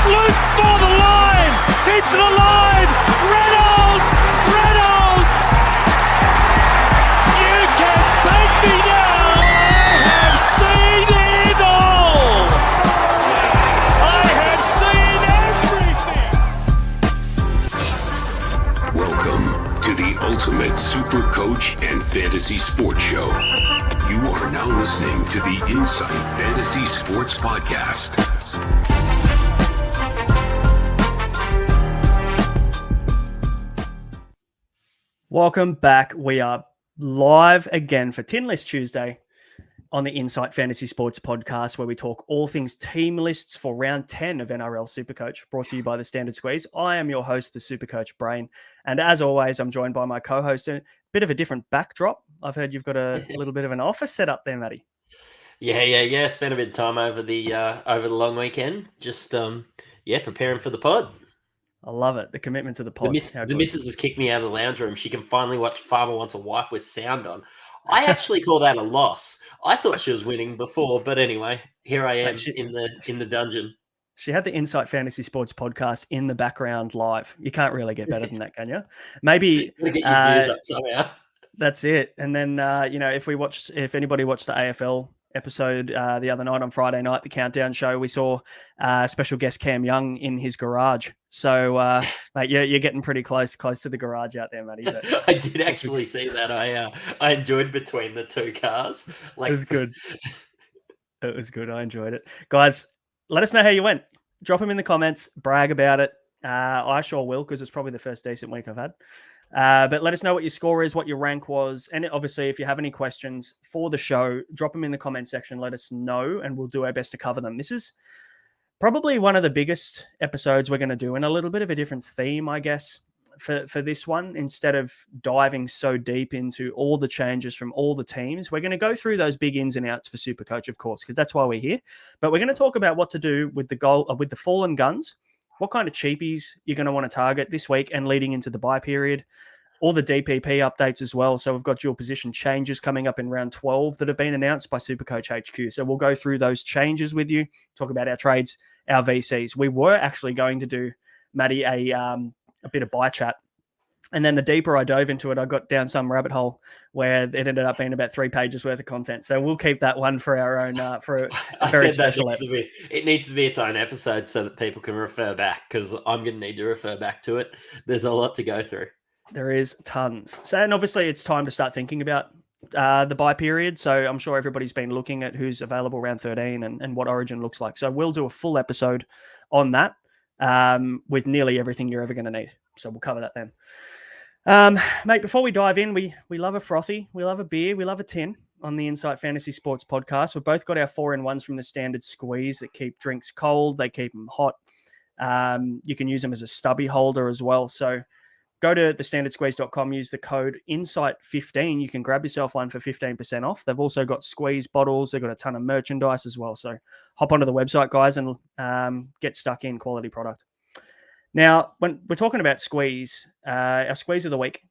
Loose for the line. It's the line. Reynolds. You can take me now. I have seen it all. I have seen everything. Welcome to the Ultimate Supercoach and Fantasy Sports Show. You are now listening to the Insight Fantasy Sports Podcast. Welcome back. We are live again for Tinlist Tuesday on the Insight Fantasy Sports Podcast, where we talk all things team lists for round 10 of NRL Supercoach, brought to you by the Standard Squeeze. I am your host, the Supercoach Brain. And as always, I'm joined by my co-host. A bit of a different backdrop. I've heard you've got a little bit of an office set up there, Matty. Yeah. Spent a bit of time over the long weekend. Just preparing for the pod. I love it. The commitment to the pod. The missus has kicked me out of the lounge room. She can finally watch Farmer Wants a Wife with sound on. I actually call that a loss. I thought she was winning before, but anyway, here I am in the dungeon. She had the Insight Fantasy Sports Podcast in the background live. You can't really get better than that, can you? Maybe get your views up somehow. That's it. And then if anybody watched the AFL episode the other night on Friday night, the Countdown show, we saw special guest Cam Young in his garage. So, mate, you're getting pretty close to the garage out there, Matty. But I did actually see that. I enjoyed between the two cars. It was good. It was good. I enjoyed it. Guys, let us know how you went. Drop them in the comments. Brag about it. I sure will, because it's probably the first decent week I've had. But let us know what your score is, what your rank was. And obviously, if you have any questions for the show, drop them in the comment section. Let us know, and we'll do our best to cover them. This is probably one of the biggest episodes we're going to do, and a little bit of a different theme, I guess, for this one. Instead of diving so deep into all the changes from all the teams, we're going to go through those big ins and outs for Supercoach, of course, because that's why we're here. But we're going to talk about what to do with with the fallen guns. What kind of cheapies you're going to want to target this week and leading into the bye period. All the DPP updates as well. So we've got dual position changes coming up in round 12 that have been announced by Supercoach HQ. So we'll go through those changes with you, talk about our trades, our VCs. We were actually going to do, Matty, a bit of buy chat. And then the deeper I dove into it, I got down some rabbit hole where it ended up being about 3 pages worth of content. So we'll keep that one for our own, for a very special episode. It needs to be its own episode so that people can refer back, because I'm going to need to refer back to it. There's a lot to go through. There is tons. So, and obviously it's time to start thinking about the buy period. So I'm sure everybody's been looking at who's available round 13 and what Origin looks like. So we'll do a full episode on that with nearly everything you're ever going to need. So we'll cover that then. Mate, before we dive in, we love a frothy, we love a beer, we love a tin on the Insight Fantasy Sports Podcast. We've both got our 4-in-1s from the Standard Squeeze that keep drinks cold, they keep them hot. You can use them as a stubby holder as well. So go to thestandardsqueeze.com, use the code INSIGHT15. You can grab yourself one for 15% off. They've also got squeeze bottles. They've got a ton of merchandise as well. So hop onto the website, guys, and get stuck in quality product. Now, when we're talking about squeeze, our squeeze of the week,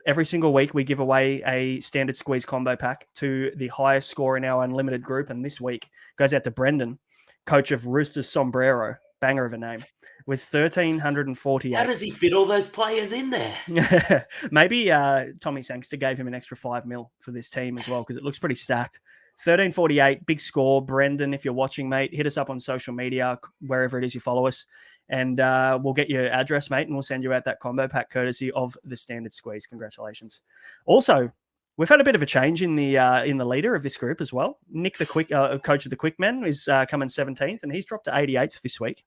every single week we give away a standard squeeze combo pack to the highest score in our unlimited group. And this week goes out to Brendan, coach of Roosters Sombrero, banger of a name, with 1,348. How does he fit all those players in there? Maybe Tommy Sangster gave him an extra $5 million for this team as well, because it looks pretty stacked. 1,348, big score. Brendan, if you're watching, mate, hit us up on social media, wherever it is you follow us, and we'll get your address, mate, and we'll send you out that combo pack courtesy of the Standard Squeeze. Congratulations. Also, we've had a bit of a change in the leader of this group as well. Nick, the coach of the Quick Men, is coming 17th, and he's dropped to 88th this week.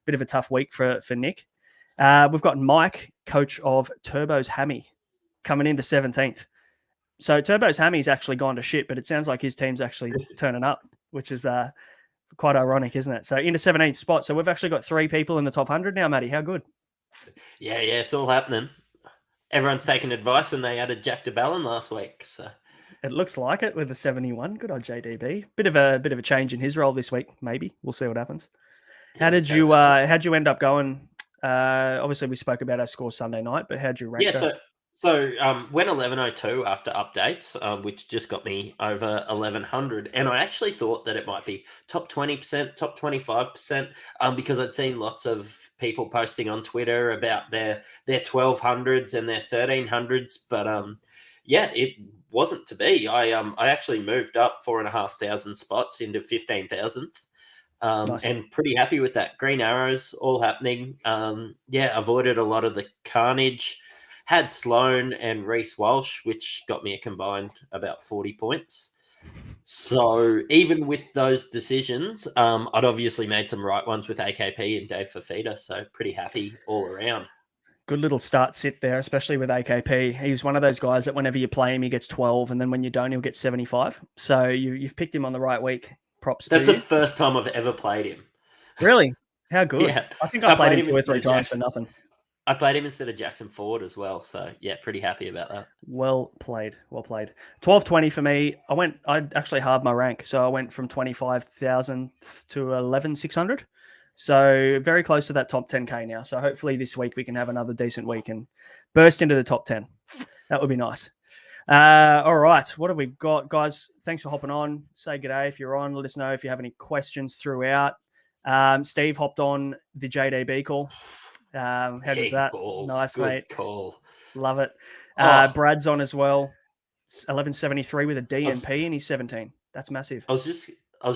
Bit of a tough week for Nick. We've got Mike, coach of Turbo's Hammy, coming into 17th. So Turbo's Hammy's actually gone to shit, but it sounds like his team's actually turning up, which is quite ironic, isn't it? So into 17th spot. So we've actually got 3 people in the top 100 now, Matty. How good? Yeah, it's all happening. Everyone's taking advice, and they added Jack de Ballin last week. So it looks like it with the 71. Good on JDB. Bit of a change in his role this week. Maybe we'll see what happens. How'd you end up going? Obviously we spoke about our score Sunday night, but how'd you rank? Yeah, So went 11:02 after updates, which just got me over 1100, and I actually thought that it might be top 20%, top 25%, because I'd seen lots of people posting on Twitter about their 1200s and their 1300s, but yeah, it wasn't to be. I actually moved up 4,500 spots into 15,000th. Nice. And pretty happy with that. Green arrows all happening. Yeah, avoided a lot of the carnage. Had Sloan and Reece Walsh, which got me a combined about 40 points. So even with those decisions, I'd obviously made some right ones with AKP and Dave Fafita. So pretty happy all around. Good little start sit there, especially with AKP. He's one of those guys that whenever you play him, he gets 12, and then when you don't, he'll get 75. So you've picked him on the right week. Props That's to the you. first time I've ever played him. Really? How good? Yeah. I think I played him 2 or 3 times for nothing. I played him instead of Jackson Ford as well. So, yeah, pretty happy about that. Well played. Well played. 1220 for me. I actually halved my rank. So I went from 25,000 to 11,600. So very close to that top 10K now. So hopefully this week we can have another decent week and burst into the top 10. That would be nice. All right. What have we got, guys? Thanks for hopping on. Say good day if you're on. Let us know if you have any questions throughout. Steve hopped on the JDB call. How does that? Balls. Nice, Good mate. Call. Love it. Brad's on as well. 1173 with a D and P, and he's 17. That's massive. I was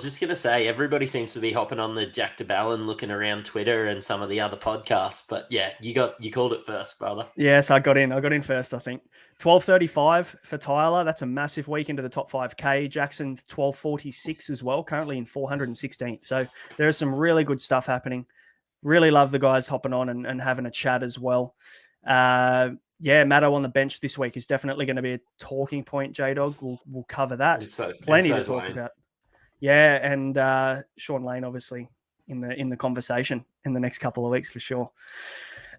just gonna say everybody seems to be hopping on the Jack DeBallin, looking around Twitter and some of the other podcasts. But yeah, you called it first, brother. Yes, I got in first, I think. 1235 for Tyler. That's a massive week into the top 5K. Jackson 1246 as well, currently in 416th. So there's some really good stuff happening. Really love the guys hopping on and having a chat as well. Yeah, Matto on the bench this week is definitely going to be a talking point, J-Dog. We'll cover that. Plenty to talk about. Yeah, and Sean Lane, obviously, in the conversation in the next couple of weeks for sure.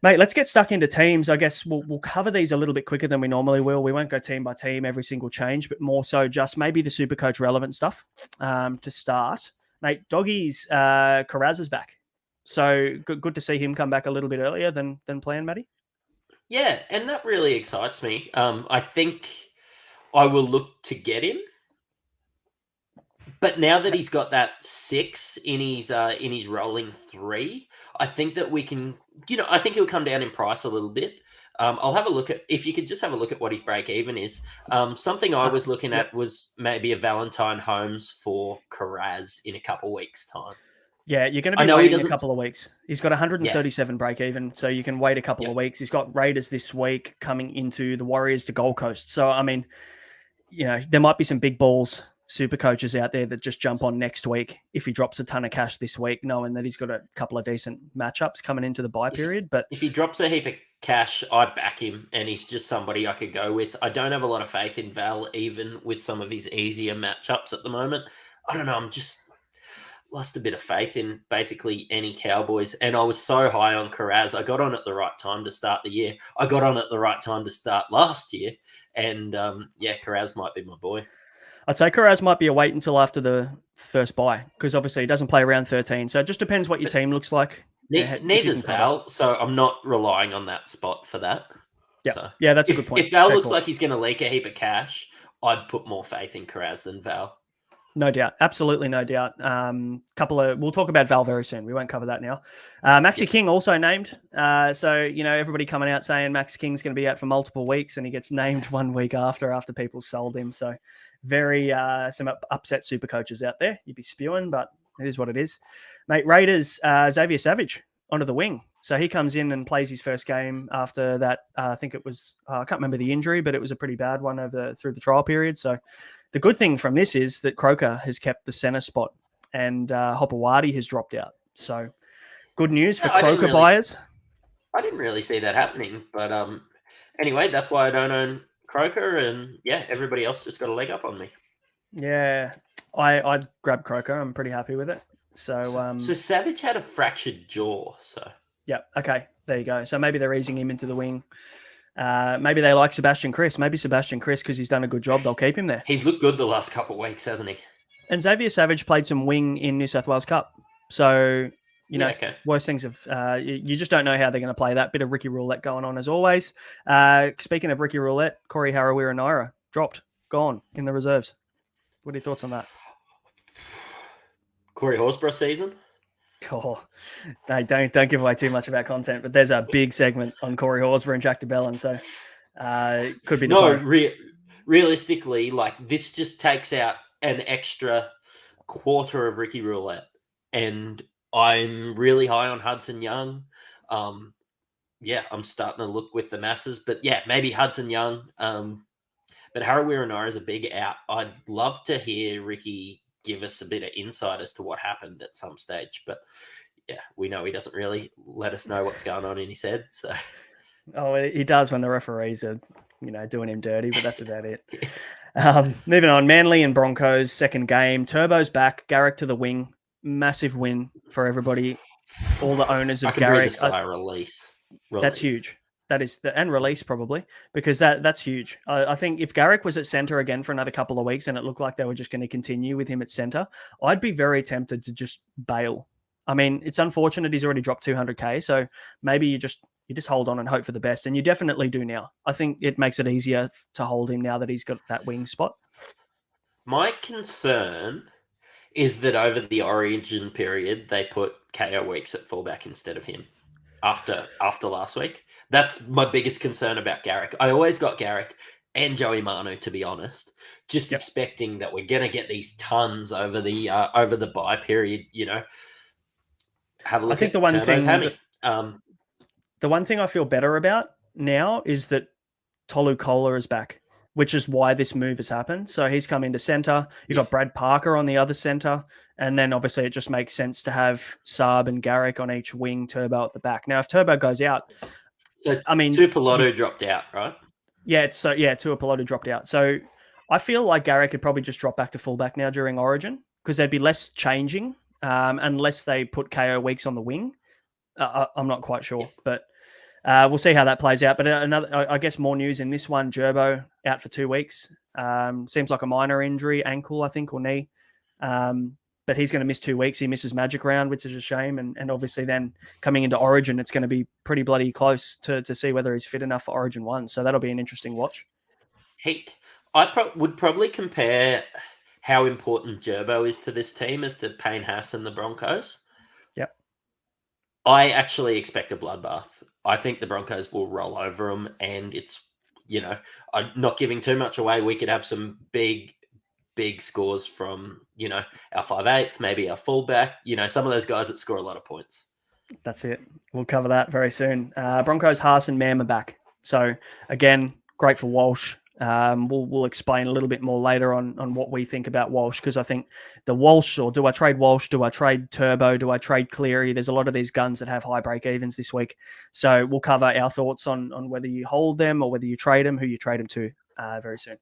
Mate, let's get stuck into teams. I guess we'll cover these a little bit quicker than we normally will. We won't go team by team, every single change, but more so just maybe the Supercoach relevant stuff to start. Mate, Doggy's Carraz is back. So good to see him come back a little bit earlier than planned, Matty. Yeah, and that really excites me. I think I will look to get him, but now that he's got that 6 in his rolling 3, I think that we can. I think he'll come down in price a little bit. I'll have a look at if you could just have a look at what his break even is. Something I was looking at was maybe a Valentine Holmes for Carraz in a couple weeks' time. Yeah, you're going to be waiting a couple of weeks. He's got 137 break even, so you can wait a couple of weeks. He's got Raiders this week coming into the Warriors to Gold Coast. So, I mean, there might be some big balls super coaches out there that just jump on next week if he drops a ton of cash this week, knowing that he's got a couple of decent matchups coming into the bye period. But if he drops a heap of cash, I'd back him, and he's just somebody I could go with. I don't have a lot of faith in Val, even with some of his easier matchups at the moment. I don't know. I'm just lost a bit of faith in basically any Cowboys. And I was so high on Carraz. I got on at the right time to start the year. I got on at the right time to start last year. And Carraz might be my boy. I'd say Carraz might be a wait until after the first bye, because obviously he doesn't play around 13. So it just depends what your team looks like. Neither's Val, so I'm not relying on that spot for that. Yeah, so yeah, that's a good point. If Val looks like he's going to leak a heap of cash, I'd put more faith in Carraz than Val. No doubt. Absolutely no doubt. We'll talk about Val very soon. We won't cover that now. Maxi King also named. So, everybody coming out saying Max King's going to be out for multiple weeks, and he gets named 1 week after people sold him. So very some upset super coaches out there. You'd be spewing, but it is what it is. Mate, Raiders, Xavier Savage onto the wing. So he comes in and plays his first game after that. I think it was, I can't remember the injury, but it was a pretty bad one through the trial period. So the good thing from this is that Croker has kept the center spot and Hopewadi has dropped out. So good news for Croker buyers. I didn't really see that happening. But anyway, that's why I don't own Croker. And everybody else just got a leg up on me. Yeah, I'd grab Croker. I'm pretty happy with it. So Savage had a fractured jaw. So yeah, okay, there you go. So maybe they're easing him into the wing. Maybe they like Sebastian Chris. Maybe Sebastian Chris, because he's done a good job, they'll keep him there. He's looked good the last couple of weeks, hasn't he? And Xavier Savage played some wing in New South Wales Cup. So You know, okay. worst things of you just don't know how they're going to play that. Bit of Ricky Roulette going on as always. Speaking of Ricky Roulette, Corey Harawira-Naera dropped, gone in the reserves. What are your thoughts on that? Corey Horsburgh season? Oh, no, don't give away too much of our content, but there's a big segment on Corey Horsburgh and Jack DeBellin, so could be the No, realistically, like this just takes out an extra quarter of Ricky Roulette, and I'm really high on Hudson Young. Yeah, I'm starting to look with the masses, but yeah, maybe Hudson Young. But Harawira-Naera is a big out. I'd love to hear Ricky give us a bit of insight as to what happened at some stage, but yeah, we know he doesn't really let us know what's going on in his head. So, he does when the referees are, doing him dirty, but that's about it. Moving on, Manly and Broncos second game. Turbo's back. Garrick to the wing. Massive win for everybody. All the owners of I can Garrick. breathe a sigh of release. That's huge. That is and release probably, because that's huge. I think if Garrick was at center again for another couple of weeks and it looked like they were just going to continue with him at center, I'd be very tempted to just bail. I mean, it's unfortunate he's already dropped 200K, so maybe you just hold on and hope for the best, and you definitely do now. I think it makes it easier to hold him now that he's got that wing spot. My concern is that over the Origin period, they put KO Weeks at fullback instead of him after last week. That's my biggest concern about Garrick. I always got Garrick and Joey Manu, to be honest, just expecting that we're going to get these tons over the bye period, Have a look. I think the one thing I feel better about now is that Tolu Kola is back, which is why this move has happened. So he's come into center. You've got Brad Parker on the other center. And then obviously it just makes sense to have Saab and Garrick on each wing, Turbo at the back. Now, if Turbo goes out, Tuipulotu dropped out, right? Yeah, Tuipulotu dropped out. So I feel like Garrick could probably just drop back to fullback now during Origin, because there'd be less changing unless they put KO Weeks on the wing. I'm not quite sure, but we'll see how that plays out. But I guess more news in this one. Gerbo out for 2 weeks. Seems like a minor injury, ankle, I think, or knee. But he's going to miss 2 weeks. He misses Magic Round, which is a shame. And obviously then coming into Origin, it's going to be pretty bloody close to see whether he's fit enough for Origin 1. So that'll be an interesting watch. I would probably compare how important Gerbo is to this team as to Payne Haas and the Broncos. Yep. I actually expect a bloodbath. I think the Broncos will roll over them, and it's, I'm not giving too much away. We could have some big scores from, our 5'8", maybe our fullback, some of those guys that score a lot of points. That's it. We'll cover that very soon. Broncos, Haas and Mam are back. So again, great for Walsh. We'll explain a little bit more later on what we think about Walsh, because I think the Walsh, or do I trade Walsh? Do I trade Turbo? Do I trade Cleary? There's a lot of these guns that have high break evens this week. So we'll cover our thoughts on whether you hold them or whether you trade them, who you trade them to very soon.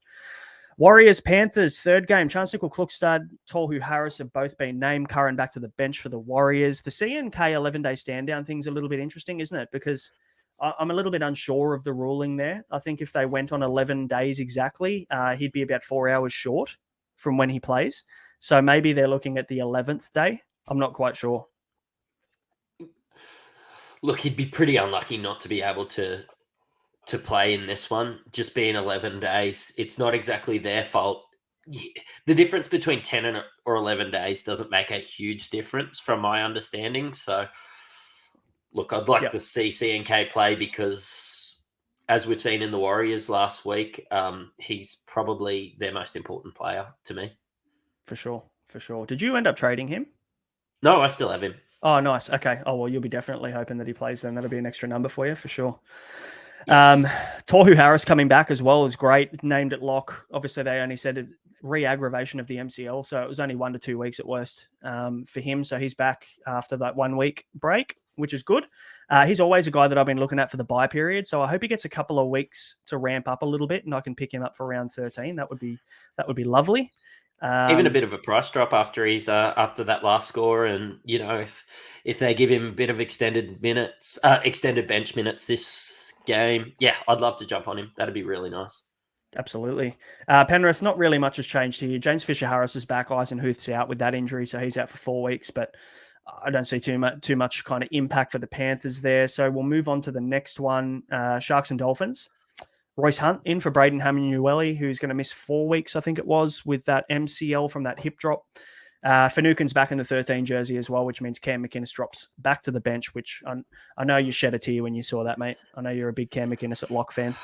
Warriors, Panthers, third game. Chance Nickel-Klukstad, Tohu Harris have both been named. Curran back to the bench for the Warriors. The CNK 11-day stand-down thing's a little bit interesting, isn't it? Because I'm a little bit unsure of the ruling there. I think if they went on 11 days exactly, he'd be about 4 hours short from when he plays. So maybe they're looking at the 11th day. I'm not quite sure. Look, he'd be pretty unlucky not to be able to play in this one. Just being 11 days, it's not exactly their fault. The difference between 10 or 11 days doesn't make a huge difference from my understanding. So, look, I'd like to see CNK play, because as we've seen in the Warriors last week, he's probably their most important player to me. For sure. Did you end up trading him? No, I still have him. Oh, nice. Okay. Oh, well, you'll be definitely hoping that he plays then. That'll be an extra number for you for sure. Yes. Tohu Harris coming back as well is great. Named at lock. Obviously, they only said re-aggravation of the MCL, so it was only 1 to 2 weeks at worst for him. So he's back after that 1 week break, which is good. He's always a guy that I've been looking at for the bye period, so I hope he gets a couple of weeks to ramp up a little bit, and I can pick him up for round 13. That would be lovely. Even a bit of a price drop after he's after that last score, and if they give him a bit of extended bench minutes this game, I'd love to jump on him. That'd be really nice. Absolutely. Penrith, not really much has changed here. James Fisher-Harris is back. Eisenhuth's out with that injury, so he's out for 4 weeks. But I don't see too much kind of impact for the Panthers there. So we'll move on to the next one, Sharks and Dolphins. Royce Hunt in for Braden Hamlin-Uele, who's going to miss 4 weeks, I think it was, with that MCL from that hip drop. Finucane's back in the 13 jersey as well, which means Cam McInnes drops back to the bench, which I know you shed a tear when you saw that, mate. I know you're a big Cam McInnes at lock fan.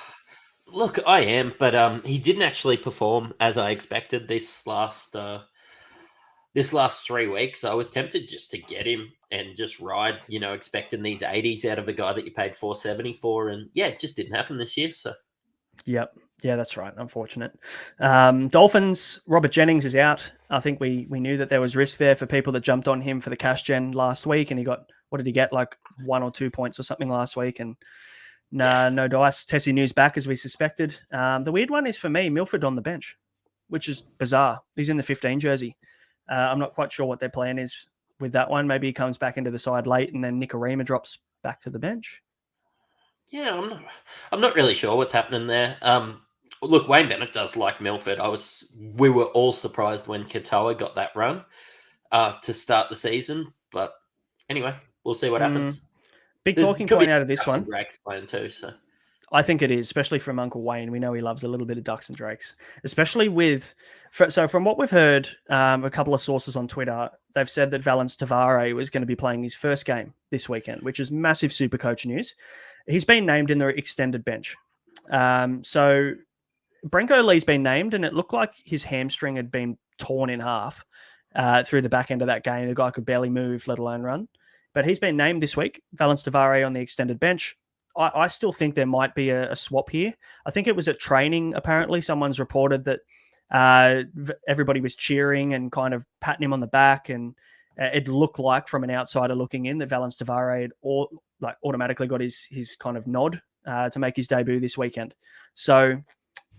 Look, I am, but he didn't actually perform as I expected this last 3 weeks. I was tempted just to get him and just ride, expecting these 80s out of a guy that you paid $470 for, and yeah, it just didn't happen this year. So, yep, yeah, that's right. Unfortunate. Dolphins. Robert Jennings is out. I think we knew that there was risk there for people that jumped on him for the cash gen last week, and he got, what did he get, like 1 or 2 points or something last week, and. No dice. Tessie News back as we suspected. The weird one is for me, Milford on the bench, which is bizarre. He's in the 15 jersey. I'm not quite sure what their plan is with that one. Maybe he comes back into the side late and then Nikorima drops back to the bench. Yeah, I'm not really sure what's happening there. Look, Wayne Bennett does like Milford. We were all surprised when Katoa got that run to start the season. But anyway, we'll see what happens. Big talking point out of this one. Drakes playing too, so. I think it is, especially from Uncle Wayne. We know he loves a little bit of Ducks and Drakes, especially so from what we've heard, a couple of sources on Twitter, they've said that Valence Tavare was going to be playing his first game this weekend, which is massive Supercoach news. He's been named in the extended bench. So Brenko Lee's been named, and it looked like his hamstring had been torn in half through the back end of that game. The guy could barely move, let alone run. But he's been named this week, Valence Tavare on the extended bench. I still think there might be a swap here. I think it was at training, apparently. Someone's reported that everybody was cheering and kind of patting him on the back, and it looked like, from an outsider looking in, that Valence Tavare had automatically got his kind of nod to make his debut this weekend. So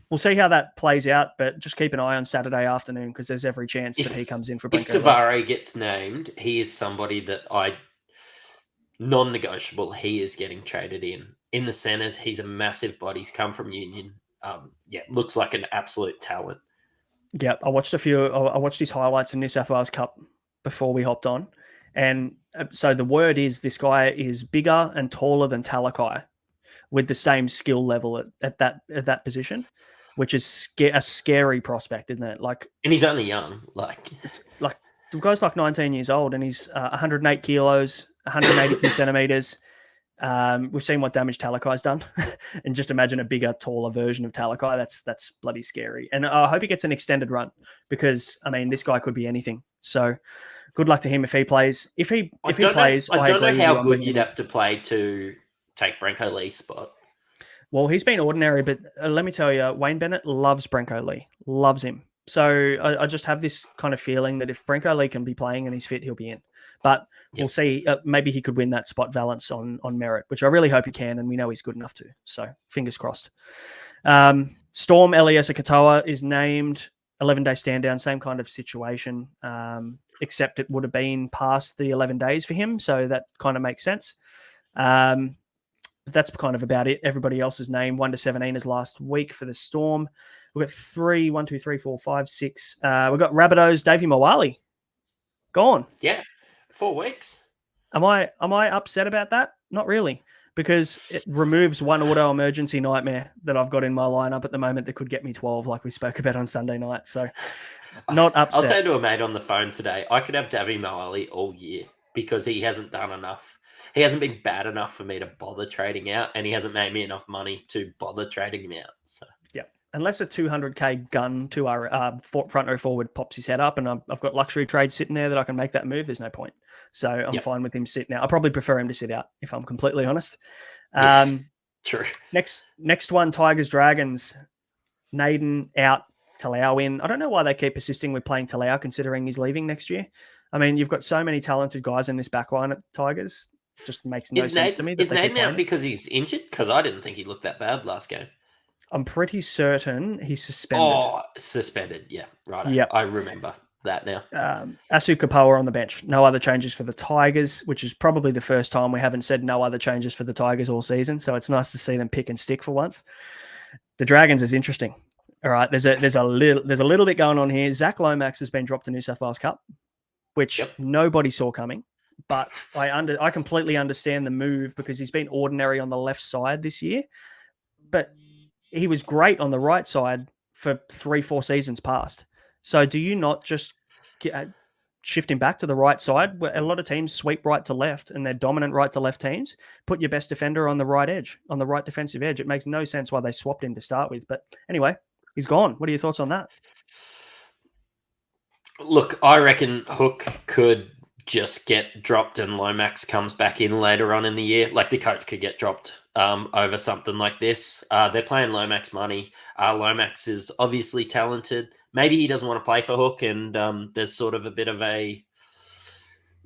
we'll see how that plays out, but just keep an eye on Saturday afternoon because there's every chance that he comes in for Brenko. If Tavare gets named, he is somebody that non-negotiable. He is getting traded in the centers. He's a massive body. He's come from Union. Looks like an absolute talent. Yeah, I watched his highlights in New South Wales Cup before we hopped on, and so the word is this guy is bigger and taller than Talakai, with the same skill level at that position, which is a scary prospect, isn't it? And he's only young. It's like the guy's like 19 years old, and he's 108 kilos. 182 centimeters. We've seen what damage Talakai's done, and just imagine a bigger, taller version of Talakai. That's bloody scary. And I hope he gets an extended run because this guy could be anything. So good luck to him if he plays. If he plays, I don't know how good you'd have to play to take Brenko Lee's spot. Well, he's been ordinary, but let me tell you, Wayne Bennett loves Brenko Lee, loves him. So I just have this kind of feeling that if Brenko Lee can be playing and he's fit, he'll be in. But we'll see. Maybe he could win that spot Valence on merit, which I really hope he can, and we know he's good enough to. So fingers crossed. Storm Eliesa Katoa is named 11-day stand down, same kind of situation, except it would have been past the 11 days for him, so that kind of makes sense. That's kind of about it. Everybody else's name 1 to 17 is last week for the Storm. We've got 3, 1, 2, 3, 4, 5, 6. We've got Rabbitohs, Davey Mawali. Gone. Yeah, 4 weeks. Am I upset about that? Not really, because it removes one auto emergency nightmare that I've got in my lineup at the moment that could get me 12, like we spoke about on Sunday night. So not upset. I'll say to a mate on the phone today, I could have Davey Mawali all year because he hasn't done enough. He hasn't been bad enough for me to bother trading out, and he hasn't made me enough money to bother trading him out. So yeah, unless a 200k gun to our front row forward pops his head up, and I've got luxury trades sitting there that I can make that move, there's no point. So I'm fine with him sitting out. I probably prefer him to sit out if I'm completely honest. True. Next one, Tigers Dragons. Naden out, Talau in. I don't know why they keep persisting with playing Talau considering he's leaving next year. You've got so many talented guys in this back line at Tigers. Just makes no sense to me. Is Naden out because he's injured? Because I didn't think he looked that bad last game. I'm pretty certain he's suspended. Oh, suspended. Yeah, right. Yep. I remember that now. Asu Kapoa on the bench. No other changes for the Tigers, which is probably the first time we haven't said no other changes for the Tigers all season. So it's nice to see them pick and stick for once. The Dragons is interesting. All right, there's a little bit going on here. Zach Lomax has been dropped to New South Wales Cup, which nobody saw coming. but I completely understand the move because he's been ordinary on the left side this year, but he was great on the right side for 3-4 seasons past. So do you not just shift him back to the right side? Where a lot of teams sweep right to left and they're dominant right to left teams. Put your best defender on the right edge, on the right defensive edge. It makes no sense why they swapped him to start with. But anyway, he's gone. What are your thoughts on that? Look, I reckon Hook could just get dropped and Lomax comes back in later on in the year. Like the coach could get dropped over something like this. They're paying Lomax money. Lomax is obviously talented. Maybe he doesn't want to play for Hook, and there's sort of a bit of a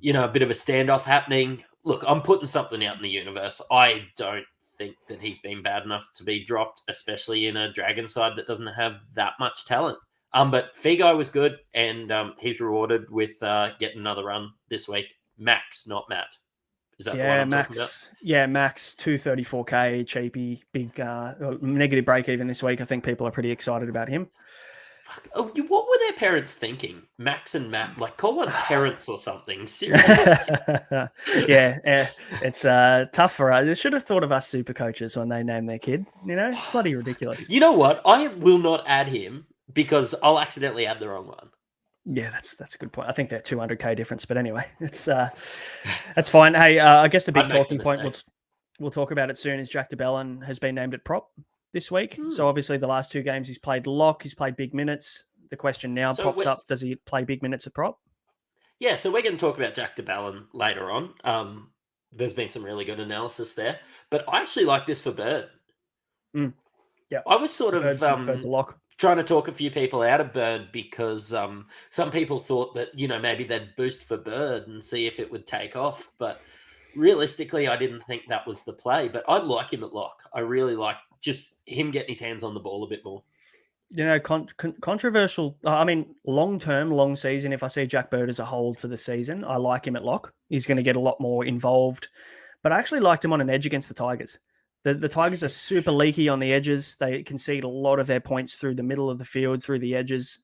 standoff happening. Look, I'm putting something out in the universe. I don't think that he's been bad enough to be dropped, especially in a Dragon side that doesn't have that much talent. But Figo was good, and he's rewarded with getting another run this week. Max, not Matt. Is that the one I'm talking about? Yeah, Max, 234K, cheapie, big negative break even this week. I think people are pretty excited about him. Oh, what were their parents thinking? Max and Matt, like call one Terrence or something. Seriously. yeah, it's tough for us. They should have thought of us super coaches when they named their kid. Bloody ridiculous. You know what? I will not add him because I'll accidentally add the wrong one. Yeah, that's a good point. I think they're 200K difference, but anyway, it's that's fine. Hey, I guess a big talking point we'll talk about it soon is Jack de Belin has been named at prop this week. So obviously the last 2 games he's played lock, he's played big minutes. The question now pops up, does he play big minutes at prop? Yeah, so we're going to talk about Jack de Belin later on. There's been some really good analysis there, but I actually like this for Bird. Yeah, I was sort of Bird's a lock. Trying to talk a few people out of Bird because some people thought that, maybe they'd boost for Bird and see if it would take off. But realistically, I didn't think that was the play. But I like him at lock. I really like just him getting his hands on the ball a bit more. Controversial. I mean, long-term, long season, if I see Jack Bird as a hold for the season, I like him at lock. He's going to get a lot more involved. But I actually liked him on an edge against the Tigers. The Tigers are super leaky on the edges. They concede a lot of their points through the middle of the field, through the edges.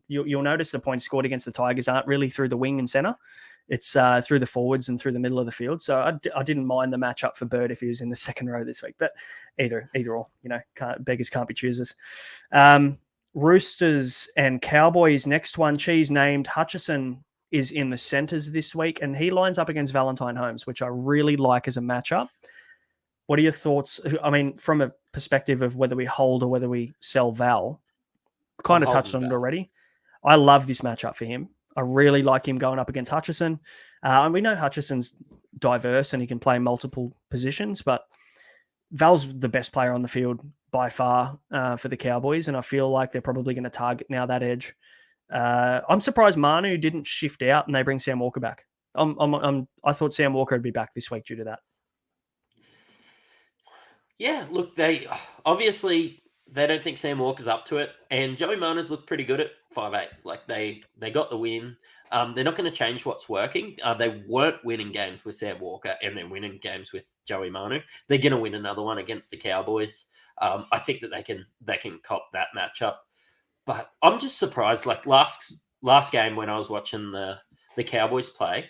You'll notice the points scored against the Tigers aren't really through the wing and center. It's through the forwards and through the middle of the field. So I didn't mind the matchup for Bird if he was in the second row this week. But either or, beggars can't be choosers. Roosters and Cowboys. Next one, Cheese named Hutchison is in the centers this week, and he lines up against Valentine Holmes, which I really like as a matchup. What are your thoughts? I mean, from a perspective of whether we hold or whether we sell Val, kind of touched on it already. I love this matchup for him. I really like him going up against Hutchison. And we know Hutchison's diverse and he can play multiple positions, but Val's the best player on the field by far for the Cowboys, and I feel like they're probably going to target now that edge. I'm surprised Manu didn't shift out and they bring Sam Walker back. I thought Sam Walker would be back this week due to that. Yeah, look, they don't think Sam Walker's up to it, and Joey Manu's looked pretty good at 5'8". Like they got the win. They're not going to change what's working. They weren't winning games with Sam Walker, and they're winning games with Joey Manu. They're going to win another one against the Cowboys. I think that they can cop that matchup. But I'm just surprised. Like last game when I was watching the Cowboys play,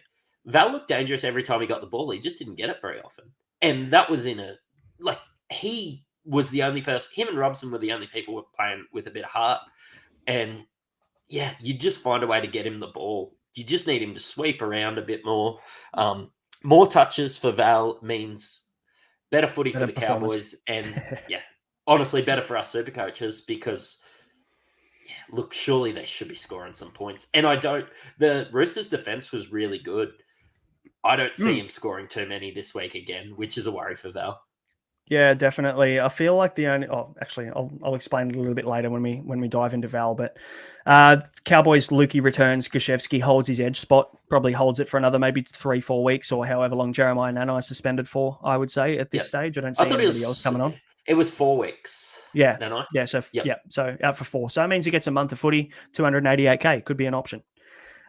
Val looked dangerous every time he got the ball. He just didn't get it very often, and that was he was the only person. Him and Robson were the only people who were playing with a bit of heart. And yeah, you just find a way to get him the ball. You just need him to sweep around a bit more. More touches for Val means better footy for the Cowboys. And yeah, honestly, better for us super coaches because, look, surely they should be scoring some points. And the Roosters' defense was really good. I don't see him scoring too many this week again, which is a worry for Val. Yeah, definitely. I feel like actually, I'll explain it a little bit later when we dive into Val. But Cowboys, Lukey returns. Gashevsky holds his edge spot. Probably holds it for another maybe 3-4 weeks or however long Jeremiah Nanai is suspended for. I would say at this stage, I don't see anybody else coming on. It was 4 weeks. Yeah, Nanai. Yeah. So out for 4. So that means he gets a month of footy. 288K could be an option.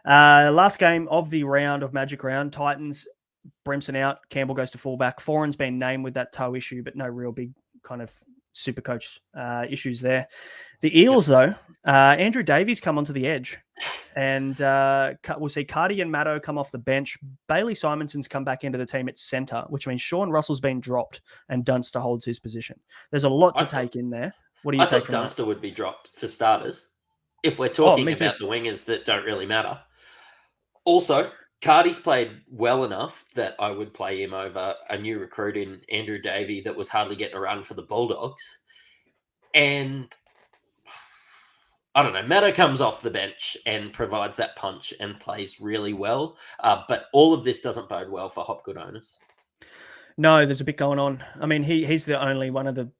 Last game of the round of Magic Round, Titans. Brimson out. Campbell goes to fullback. Foran's been named with that toe issue, but no real big kind of Supercoach issues there. The Eels, though, Andrew Davies come onto the edge. And we'll see Cardi and Maddo come off the bench. Bailey Simonson's come back into the team at centre, which means Sean Russell's been dropped and Dunster holds his position. There's a lot to take in there. What do you take from that? I thought Dunster would be dropped for starters, if we're talking about the wingers that don't really matter. Also, Cardi's played well enough that I would play him over a new recruit in Andrew Davey that was hardly getting a run for the Bulldogs. And I don't know, Maddo comes off the bench and provides that punch and plays really well. But all of this doesn't bode well for Hopgood owners. No, there's a bit going on. I mean, he's the only one of the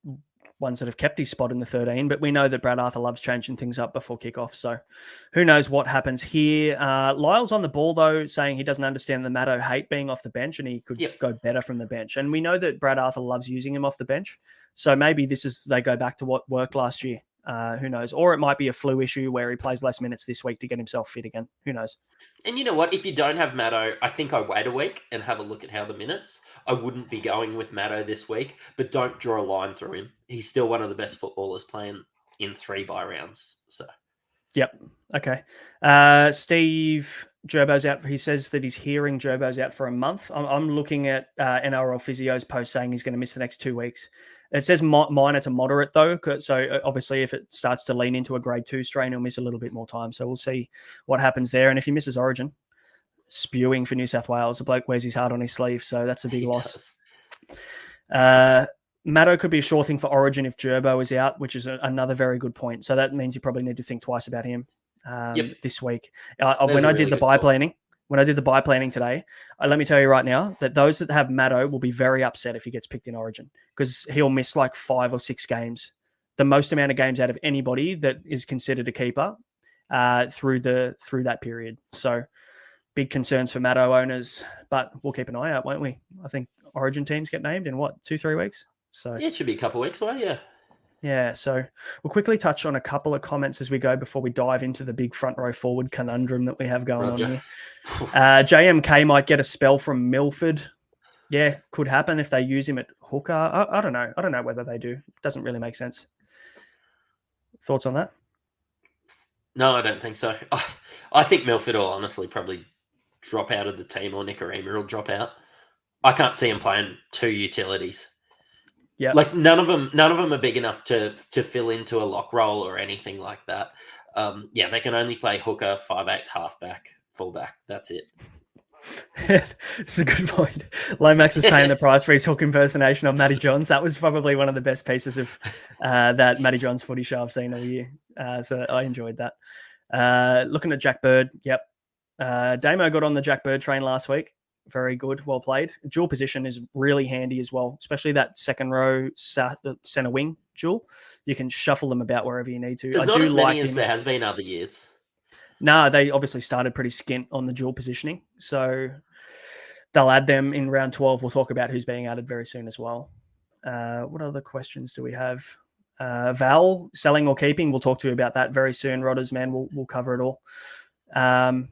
ones that have kept his spot in the 13, but we know that Brad Arthur loves changing things up before kickoff. So who knows what happens here. Lyle's on the ball, though, saying he doesn't understand the Maddo hate being off the bench and he could go better from the bench. And we know that Brad Arthur loves using him off the bench. So maybe they go back to what worked last year. Who knows? Or it might be a flu issue where he plays less minutes this week to get himself fit again. Who knows? And you know what? If you don't have Maddo, I think I wait a week and have a look at how the minutes. I wouldn't be going with Maddo this week, but don't draw a line through him. He's still one of the best footballers playing in 3 bye rounds. So, yep. Okay. Steve Gerbo's out. He says that he's hearing Gerbo's out for a month. I'm looking at NRL Physio's post saying he's going to miss the next 2 weeks. It says minor to moderate, though. So obviously, if it starts to lean into a grade 2 strain, he'll miss a little bit more time. So we'll see what happens there. And if he misses Origin, spewing for New South Wales, the bloke wears his heart on his sleeve. So that's a big loss. Maddo could be a sure thing for Origin if Gerbo is out, which is another very good point. So that means you probably need to think twice about him this week. When I did the buy planning today, let me tell you right now that those that have Maddo will be very upset if he gets picked in Origin because he'll miss like 5 or 6 games, the most amount of games out of anybody that is considered a keeper through that period. So big concerns for Maddo owners, but we'll keep an eye out, won't we? I think Origin teams get named in 2-3 weeks. So yeah, it should be a couple of weeks away. Yeah. Yeah, so we'll quickly touch on a couple of comments as we go before we dive into the big front row forward conundrum that we have going on here. JMK might get a spell from Milford. Yeah, could happen if they use him at hooker. I don't know. I don't know whether they do. It doesn't really make sense. Thoughts on that? No, I don't think so. I think Milford will honestly probably drop out of the team or Nicarima will drop out. I can't see him playing 2 utilities. Yeah, like none of them are big enough to fill into a lock role or anything like that. They can only play hooker, 5'8", halfback, fullback. That's it. It's a good point. Lomax is paying the price for his hook impersonation of Matty Johns. That was probably one of the best pieces of that Matty Johns footy show I've seen all year. So I enjoyed that. Looking at Jack Bird, yep. Damo got on the Jack Bird train last week. Very good. Well played. Dual position is really handy as well, especially that second row center wing dual. You can shuffle them about wherever you need to. There's not as many as there has been other years. No, they obviously started pretty skint on the dual positioning. So they'll add them in round 12. We'll talk about who's being added very soon as well. What other questions do we have? Val, selling or keeping? We'll talk to you about that very soon. Rodders, man, we'll cover it all. All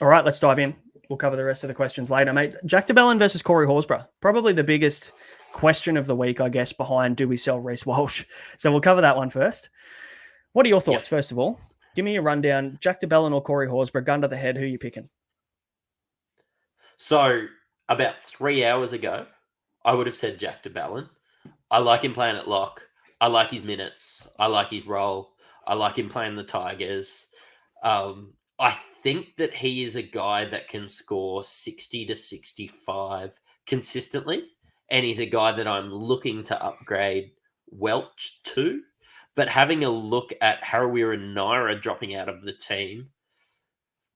right, let's dive in. We'll cover the rest of the questions later, mate. Jack de Belin versus Corey Horsburgh. Probably the biggest question of the week, I guess, behind do we sell Reece Walsh? So we'll cover that one first. What are your thoughts, first of all? Give me a rundown. Jack de Belin or Corey Horsburgh, gun to the head, who are you picking? So about 3 hours ago, I would have said Jack de Belin. I like him playing at lock. I like his minutes. I like his role. I like him playing the Tigers. I think that he is a guy that can score 60 to 65 consistently. And he's a guy that I'm looking to upgrade Welch to. But having a look at Harawira and Naira dropping out of the team,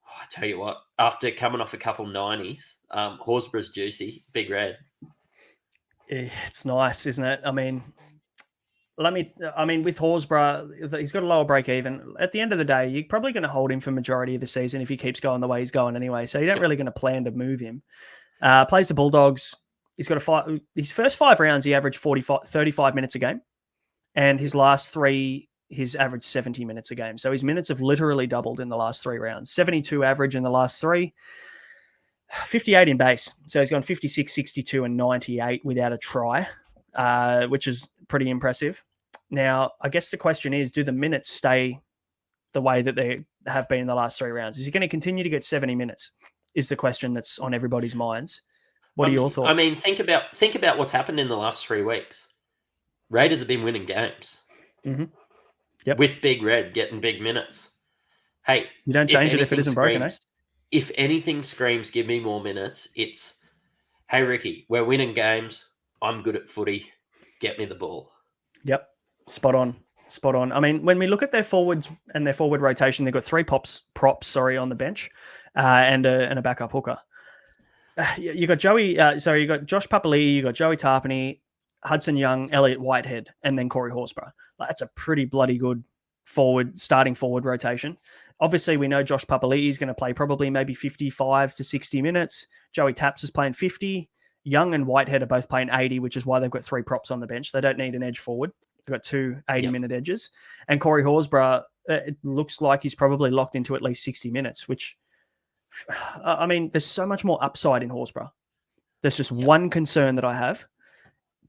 I tell you what, after coming off a couple 90s, Horsburgh's juicy, big red. It's nice, isn't it? I mean, with Horsburgh, he's got a lower break even. At the end of the day, you're probably going to hold him for majority of the season if he keeps going the way he's going anyway. So you're not really going to plan to move him. Plays the Bulldogs. He's got his first 5 rounds, he averaged 35 minutes a game. And his last 3, he's averaged 70 minutes a game. So his minutes have literally doubled in the last 3 rounds. 72 average in the last 3. 58 in base. So he's gone 56, 62, and 98 without a try, which is pretty impressive. Now, I guess the question is, do the minutes stay the way that they have been in the last 3 rounds? Is he going to continue to get 70 minutes? Is the question that's on everybody's minds. What are your thoughts? I mean, think about what's happened in the last 3 weeks. Raiders have been winning games. Mm-hmm. Yep. With Big Red getting big minutes. Hey, you don't change it if it isn't broken, eh? If anything screams, give me more minutes, it's, hey, Ricky, we're winning games. I'm good at footy. Get me the ball. Yep. Spot on. I mean, when we look at their forwards and their forward rotation, they've got 3 props on the bench and a backup hooker. You got you got Josh Papali'i, you got Joey Tarpany, Hudson Young, Elliot Whitehead, and then Corey Horsburgh. That's a pretty bloody good starting forward rotation. Obviously, we know Josh Papali'i is going to play probably maybe 55 to 60 minutes. Joey Taps is playing 50. Young and Whitehead are both playing 80, which is why they've got 3 props on the bench. They don't need an edge forward. They've got 2 80-minute edges. And Corey Horsburgh, it looks like he's probably locked into at least 60 minutes, which, I mean, there's so much more upside in Horsburgh. There's just one concern that I have.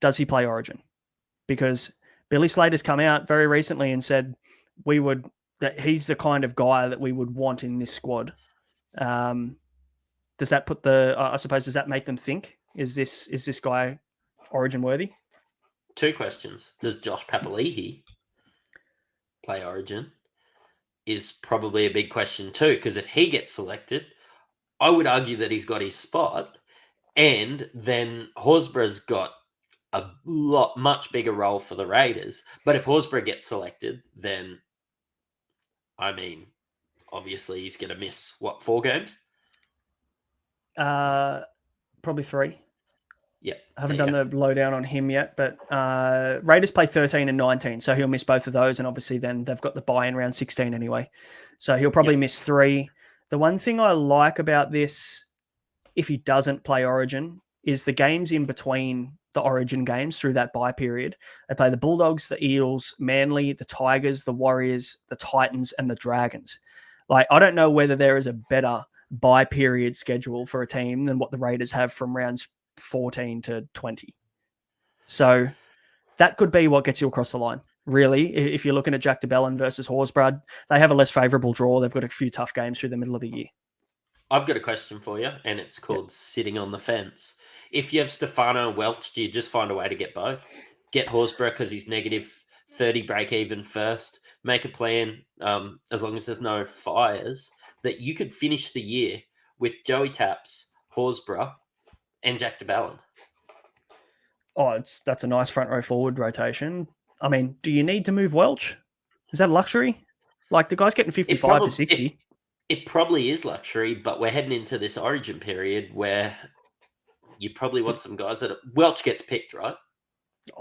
Does he play Origin? Because Billy Slater's come out very recently and said that he's the kind of guy that we would want in this squad. Does that does that make them think, is this guy Origin worthy? 2 questions. Does Josh Papali'i play Origin? Is probably a big question too, because if he gets selected, I would argue that he's got his spot, and then Horsburgh's got a much bigger role for the Raiders. But if Horsburgh gets selected, then, I mean, obviously he's going to miss, 4 games? Probably 3. Yeah. I haven't done the lowdown on him yet, but Raiders play 13 and 19, so he'll miss both of those, and obviously then they've got the bye in round 16 anyway. So he'll probably miss 3. The one thing I like about this, if he doesn't play Origin, is the games in between the Origin games through that bye period. They play the Bulldogs, the Eels, Manly, the Tigers, the Warriors, the Titans, and the Dragons. Like, I don't know whether there is a better bye period schedule for a team than what the Raiders have from rounds 14 to 20. So that could be what gets you across the line. Really, if you're looking at Jack DeBellin versus Horsburgh, they have a less favourable draw. They've got a few tough games through the middle of the year. I've got a question for you, and it's called sitting on the fence. If you have Stefano and Welch, do you just find a way to get both? Get Horsburgh because he's negative 30 break even first. Make a plan, as long as there's no fires, that you could finish the year with Joey Taps, Horsburgh, and Jack DeBellin. Oh, that's a nice front row forward rotation. I mean, do you need to move Welch? Is that a luxury? Like, the guy's getting 55 to 60. It probably is luxury, but we're heading into this Origin period where you probably want some guys that Welch gets picked, right?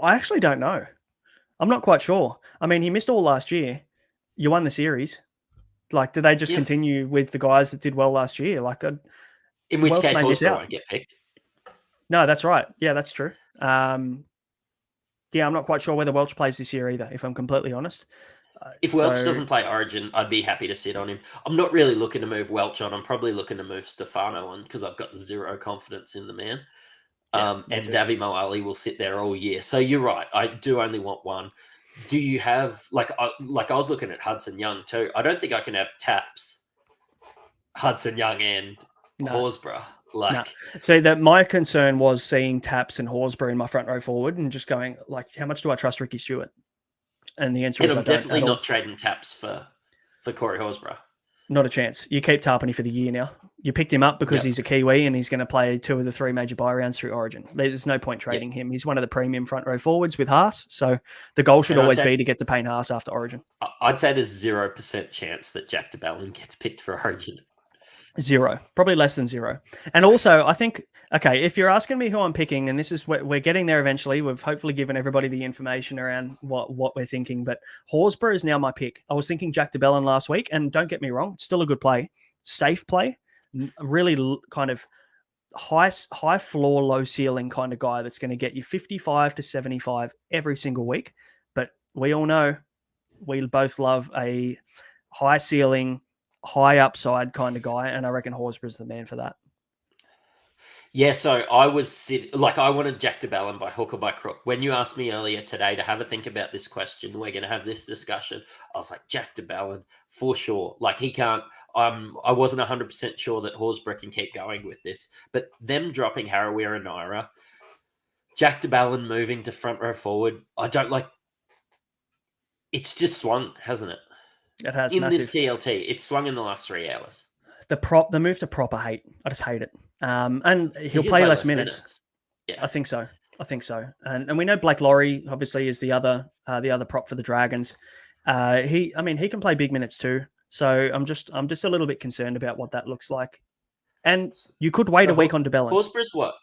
I actually don't know. I'm not quite sure. I mean, he missed all last year. You won the series. Like, do they just continue with the guys that did well last year? Like, in which case, Horsburgh won't get picked. No, that's right. Yeah, that's true. I'm not quite sure whether Welch plays this year either, if I'm completely honest. If Welch doesn't play Origin, I'd be happy to sit on him. I'm not really looking to move Welch on. I'm probably looking to move Stefano on because I've got 0 confidence in the man. And Davi Moali will sit there all year. So you're right. I do only want one. Do you have, like I was looking at Hudson Young too. I don't think I can have Taps, Hudson Young, and Horsburgh. So that my concern was seeing Taps and Horsburgh in my front row forward and just going, like, how much do I trust Ricky Stewart? And the answer is I'm definitely not trading Taps for Corey Horsburgh. Not a chance. You keep Tarpany for the year now. You picked him up because he's a Kiwi and he's going to play 2 of the 3 major bye rounds through Origin. There's no point trading him. He's one of the premium front row forwards with Haas. So the goal should always be to get to Payne Haas after Origin. I'd say there's 0% chance that Jack DeBellin gets picked for Origin. 0, probably less than 0. And also, I think, okay, if you're asking me who I'm picking, and this is what we're getting there eventually, we've hopefully given everybody the information around what we're thinking, but Horsburgh is now my pick. I was thinking Jack DeBellin last week, and don't get me wrong, it's still a good play, safe play, really kind of high floor, low ceiling kind of guy that's going to get you 55 to 75 every single week. But we all know we both love a high ceiling, high upside kind of guy, and I reckon Horsburgh's the man for that. Yeah, so I I wanted Jack de Belin by hook or by crook. When you asked me earlier today to have a think about this question, we're going to have this discussion. I was like, Jack de Belin, for sure. Like, he can't. I wasn't 100% sure that Horsburgh can keep going with this, but them dropping Harawira and Naira, Jack de Belin moving to front row forward, I don't like. It's just swung, hasn't it? It has In massive. this TLT, it's swung in the last 3 hours. The move to prop, I hate. I just hate it. And he'll He's gonna play less minutes. Yeah, I think so. And we know Blake Laurie obviously is the other prop for the Dragons. He can play big minutes too. So I'm just a little bit concerned about what that looks like. And you could wait a week on de Belin. Horsburgh's what?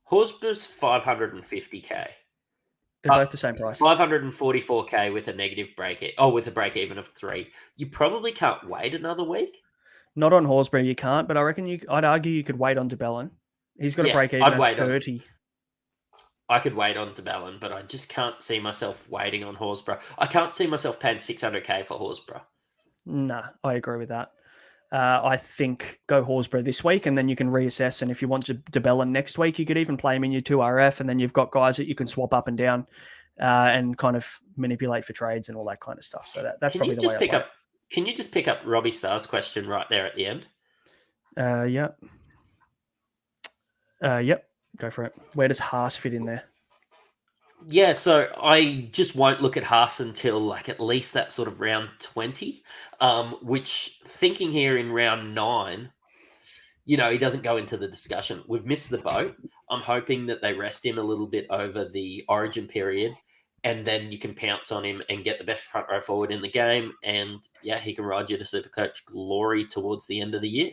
Horsburgh's 550k. They're both the same price. 544k with a negative break. With a break even of 3. You probably can't wait another week. Not on Horsburgh, you can't. But I reckon I'd argue you could wait on de Belin. He's got a break even of 30. I could wait on de Belin, but I just can't see myself waiting on Horsburgh. I can't see myself paying 600k for Horsburgh. Nah, I agree with that. I think go Horsburgh this week, and then you can reassess. And if you want de Belin next week, you could even play him in your 2RF, and then you've got guys that you can swap up and down and kind of manipulate for trades and all that kind of stuff. So that's probably the way I play. Can you just pick up Robbie Starr's question right there at the end? Yep. Yep. Go for it. Where does Haas fit in there? Yeah, so I just won't look at Haas until like at least that sort of round 20, which thinking here in round 9, he doesn't go into the discussion. We've missed the boat. I'm hoping that they rest him a little bit over the origin period, and then you can pounce on him and get the best front row forward in the game. And yeah, he can ride you to Supercoach glory towards the end of the year.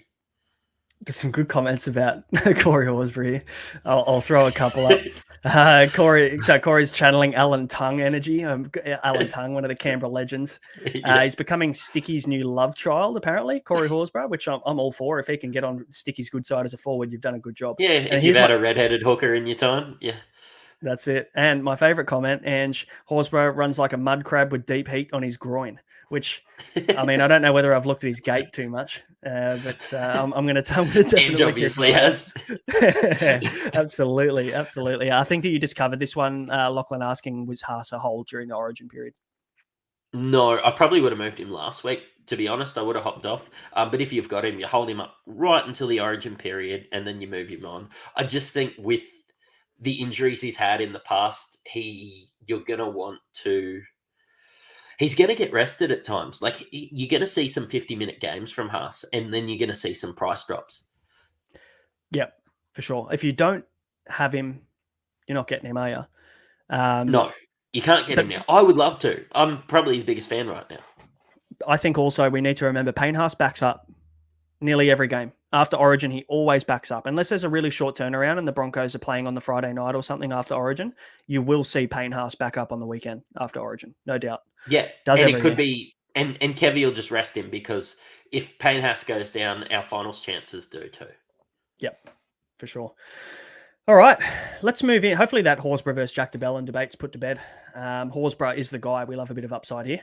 There's some good comments about Corey Horsburgh. I'll throw a couple up. Corey's channeling Alan Tongue energy. Alan Tongue, one of the Canberra legends. Yeah. He's becoming Sticky's new love child, apparently, Corey Horsburgh, which I'm all for. If he can get on Sticky's good side as a forward, you've done a good job. Yeah, if you've had a redheaded hooker in your time, yeah. That's it. And my favourite comment, Ange, Horsburgh runs like a mud crab with deep heat on his groin, which, I mean, I don't know whether I've looked at his gait too much, but I'm going to definitely. Ange obviously has. Absolutely. I think that you discovered this one, Lachlan asking, was Haas a hold during the origin period? No, I probably would have moved him last week. To be honest, I would have hopped off. But if you've got him, you hold him up right until the origin period and then you move him on. I just think with the injuries he's had in the past, you're going to want to... He's going to get rested at times. Like, you're going to see some 50-minute games from Haas, and then you're going to see some price drops. Yep, for sure. If you don't have him, you're not getting him, are you? No, you can't get him now. I would love to. I'm probably his biggest fan right now. I think also we need to remember Payne Haas backs up nearly every game. After Origin, he always backs up. Unless there's a really short turnaround and the Broncos are playing on the Friday night or something after Origin, you will see Payne Haas back up on the weekend after Origin, no doubt. Yeah, and it could be, and Kevy will just rest him because if Payne Haas goes down, our finals chances do too. Yep, for sure. All right, let's move in. Hopefully that Horsburgh versus Jack de Belin debate's put to bed. Horsburgh is the guy. We love a bit of upside here.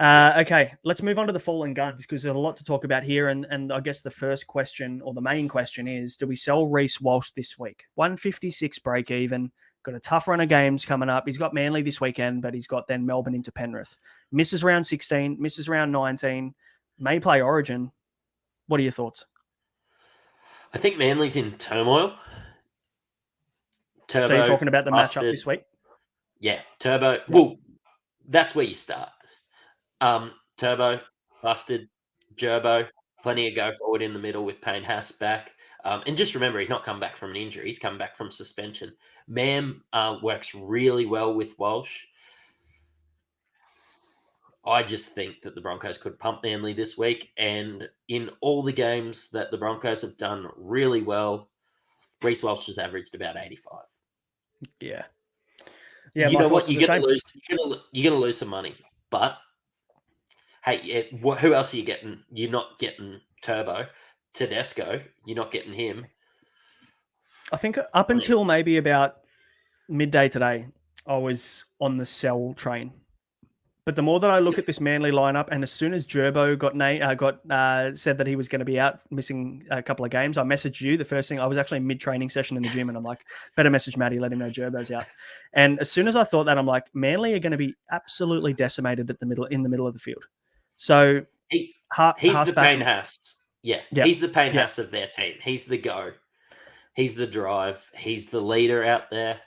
Okay, let's move on to the fallen guns because there's a lot to talk about here. And I guess the first question or the main question is, do we sell Reece Walsh this week? 156 break even. Got a tough run of games coming up. He's got Manly this weekend, but he's got then Melbourne into Penrith. Misses round 16, misses round 19, may play Origin. What are your thoughts? I think Manly's in turmoil. Turbo, so you're talking about the busted. matchup this week? Yeah, Turbo. Well, that's where you start. Turbo, busted, Gerbo, plenty of go forward in the middle with Payne Haas back. And just remember, he's not come back from an injury. He's come back from suspension. Mam works really well with Walsh. I just think that the Broncos could pump Manly this week. And in all the games that the Broncos have done really well, Reece Walsh has averaged about 85. Yeah. You know what? You're going to lose some money. But, hey, who else are you getting? You're not getting Turbo. Tedesco, you're not getting him. I think up until maybe about midday today, I was on the sell train. But the more that I look at this Manly lineup, and as soon as Gerbo said that he was going to be out, missing a couple of games, I messaged you. The first thing, I was actually mid-training session in the gym, and I'm like, better message Matty, let him know Gerbo's out. And as soon as I thought that, I'm like, Manly are going to be absolutely decimated in the middle of the field. So he's Haas the back. Payne Haas. Yeah, Yep. he's the Payne Yep. Haas of their team. He's the go. He's the drive. He's the leader out there.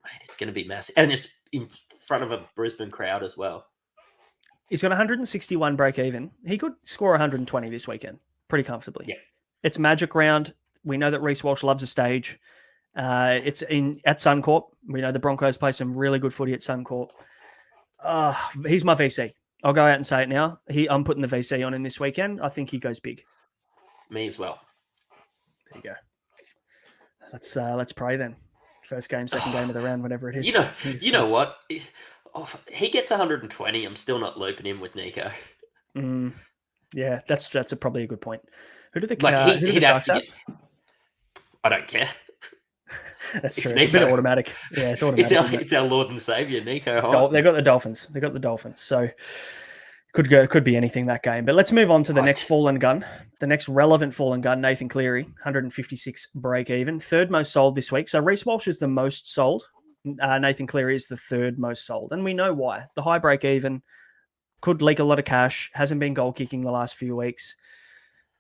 Mate, it's going to be massive. And it's in front of a Brisbane crowd as well. He's got 161 break even. He could score 120 this weekend pretty comfortably. Yeah. It's Magic Round. We know that Reece Walsh loves a stage. It's at Suncorp. We know the Broncos play some really good footy at Suncorp. He's my VC. I'll go out and say it now. I'm putting the VC on him this weekend. I think he goes big. Me as well. There you go. Let's pray then. First game, second game of the round, whatever it is. You know what? He gets 120. I'm still not looping him with Nico. Yeah, that's probably a good point. Who do the Sharks have? I don't care. That's true. It's a bit automatic. Yeah, it's automatic. It's our Lord and Savior, Nico Hines. They got the Dolphins. So could be anything that game. But let's move on to the next fallen gun. The next relevant fallen gun, Nathan Cleary, 156 break even. Third most sold this week. So Reece Walsh is the most sold. Nathan Cleary is the third most sold. And we know why. The high break even could leak a lot of cash. Hasn't been goal kicking the last few weeks.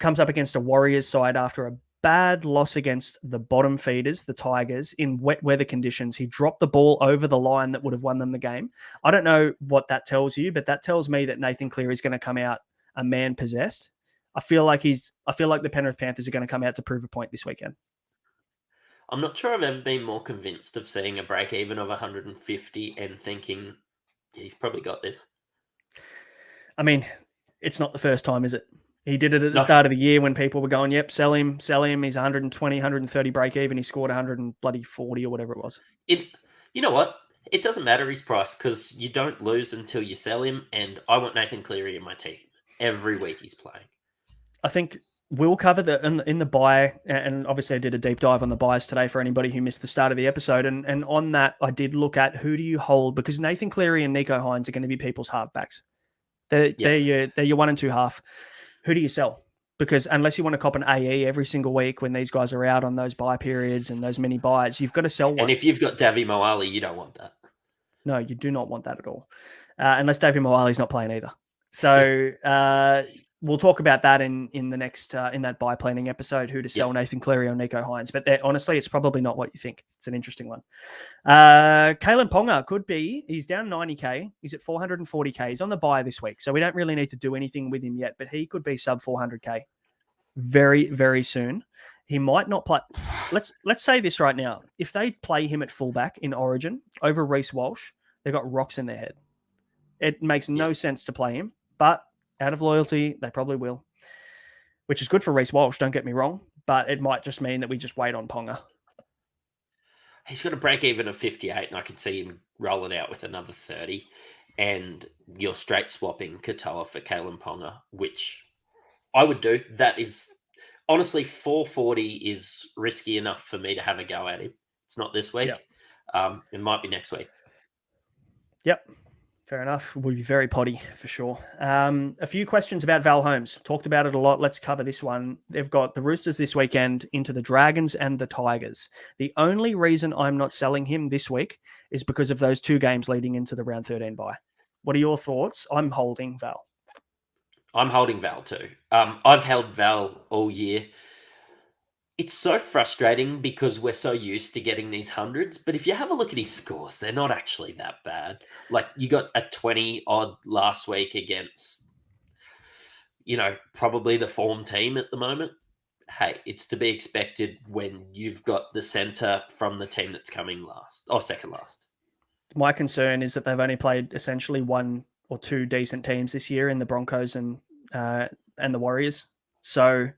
Comes up against a Warriors side after a bad loss against the bottom feeders, the Tigers, in wet weather conditions. He dropped the ball over the line that would have won them the game. I don't know what that tells you, but that tells me that Nathan Cleary is going to come out a man possessed. I feel like the Penrith Panthers are going to come out to prove a point this weekend. I'm not sure I've ever been more convinced of seeing a break even of 150 and thinking he's probably got this. I mean, it's not the first time, is it? He did it at the start of the year when people were going, yep, sell him. He's 120, 130 break even. He scored 140 or whatever it was. You know what? It doesn't matter his price because you don't lose until you sell him. And I want Nathan Cleary in my team every week he's playing. I think we'll cover in the buy, and obviously I did a deep dive on the buys today for anybody who missed the start of the episode. And on that, I did look at who do you hold, because Nathan Cleary and Nico Hines are going to be people's halfbacks. They're your 1 and 2 half. Who do you sell? Because unless you want to cop an AE every single week when these guys are out on those buy periods and those mini buys, you've got to sell one. And if you've got Davy Moali, you don't want that. No, you do not want that at all. Unless Davy Moali's not playing either. So we'll talk about that in the next in that buy planning episode, who to sell, Nathan Cleary or Nico Hines. But honestly, it's probably not what you think. It's an interesting one. Kalen Ponga could be. He's down 90K. He's at 440K. He's on the buy this week, so we don't really need to do anything with him yet. But he could be sub 400K very, very soon. He might not play. Let's say this right now. If they play him at fullback in Origin over Reece Walsh, they've got rocks in their head. It makes no sense to play him, but out of loyalty, they probably will, which is good for Reece Walsh, don't get me wrong, but it might just mean that we just wait on Ponga. He's got a break even of 58, and I can see him rolling out with another 30, and you're straight swapping Katoa for Kalen Ponga, which I would do. That is, honestly, 440 is risky enough for me to have a go at him. It's not this week. It might be next week. Yep. Fair enough. We'll be very potty for sure. A few questions about Val Holmes. Talked about it a lot. Let's cover this one. They've got the Roosters this weekend into the Dragons and the Tigers. The only reason I'm not selling him this week is because of those 2 games leading into the round 13 bye. What are your thoughts? I'm holding Val. I'm holding Val too. I've held Val all year. It's so frustrating because we're so used to getting these hundreds. But if you have a look at his scores, they're not actually that bad. Like, you got a 20 odd last week against, probably the form team at the moment. Hey, it's to be expected when you've got the center from the team that's coming last or second last. My concern is that they've only played essentially 1 or 2 decent teams this year in the Broncos and the Warriors. So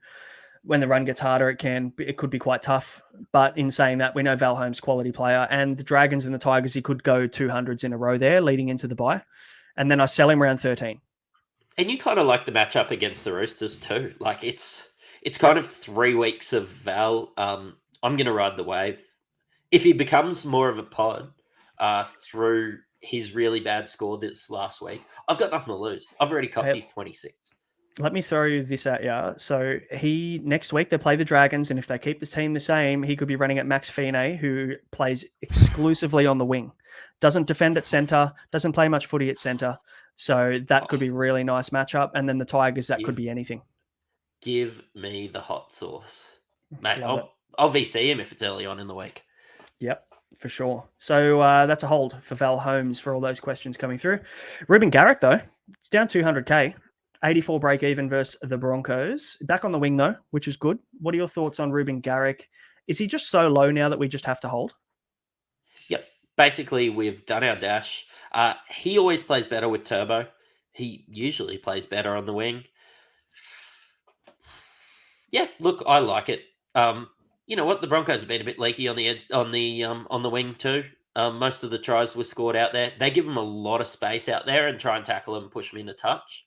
when the run gets harder, it could be quite tough. But in saying that, we know Val Holmes, quality player, and the Dragons and the Tigers, he could go 200s in a row there leading into the bye. And then I sell him around 13. And you kind of like the matchup against the Roosters too. Like, it's kind of 3 weeks of Val. I'm going to ride the wave. If he becomes more of a pod through his really bad score this last week, I've got nothing to lose. I've already copped his 26. Let me throw this at you. So next week they play the Dragons, and if they keep this team the same, he could be running at Max Fine, who plays exclusively on the wing, doesn't defend at centre, doesn't play much footy at centre. So that could be a really nice matchup. And then the Tigers, that could be anything. Give me the hot sauce, mate. I'll VC him if it's early on in the week. Yep, for sure. So that's a hold for Val Holmes for all those questions coming through. Ruben Garrick, though, it's down 200K. 84 break even versus the Broncos. Back on the wing, though, which is good. What are your thoughts on Ruben Garrick? Is he just so low now that we just have to hold? Yep. Basically, we've done our dash. He always plays better with Turbo. He usually plays better on the wing. Yeah, look, I like it. You know what? The Broncos have been a bit leaky on the wing too. Most of the tries were scored out there. They give him a lot of space out there and try and tackle him and push him into touch.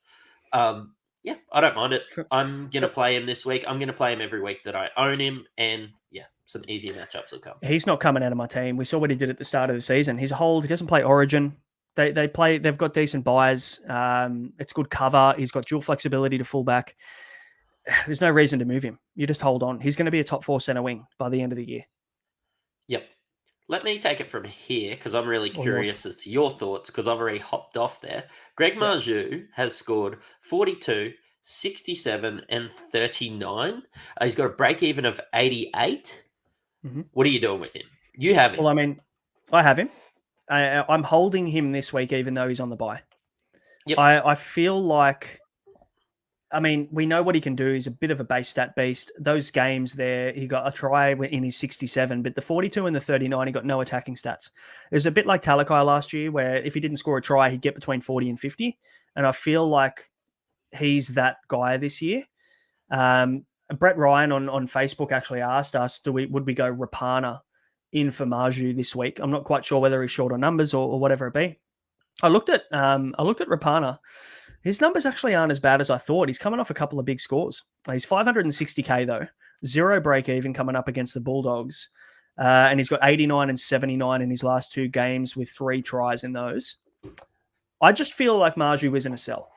Yeah, I don't mind it. I'm going to play him this week. I'm going to play him every week that I own him. And yeah, some easier matchups will come. He's not coming out of my team. We saw what he did at the start of the season. He's a hold. He doesn't play Origin. They've got decent buys. It's good cover. He's got dual flexibility to fullback. There's no reason to move him. You just hold on. He's going to be a top 4 centre wing by the end of the year. Yep. Let me take it from here because I'm really curious as to your thoughts because I've already hopped off there. Greg Marju has scored 42, 67, and 39. He's got a break even of 88. Mm-hmm. What are you doing with him? You have him. Well, I mean, I have him. I'm holding him this week even though he's on the bye. Yep. I feel like... I mean, we know what he can do. He's a bit of a base stat beast. Those games there, he got a try in his 67, but the 42 and the 39, he got no attacking stats. It was a bit like Talakai last year, where if he didn't score a try, he'd get between 40 and 50. And I feel like he's that guy this year. Brett Ryan on Facebook actually asked us, would we go Rapana in for Marju this week? I'm not quite sure whether he's short on numbers or whatever it be. I looked at Rapana. His numbers actually aren't as bad as I thought. He's coming off a couple of big scores. He's 560K though, 0 break even coming up against the Bulldogs. And he's got 89 and 79 in his last 2 games with 3 tries in those. I just feel like Marju isn't a sell.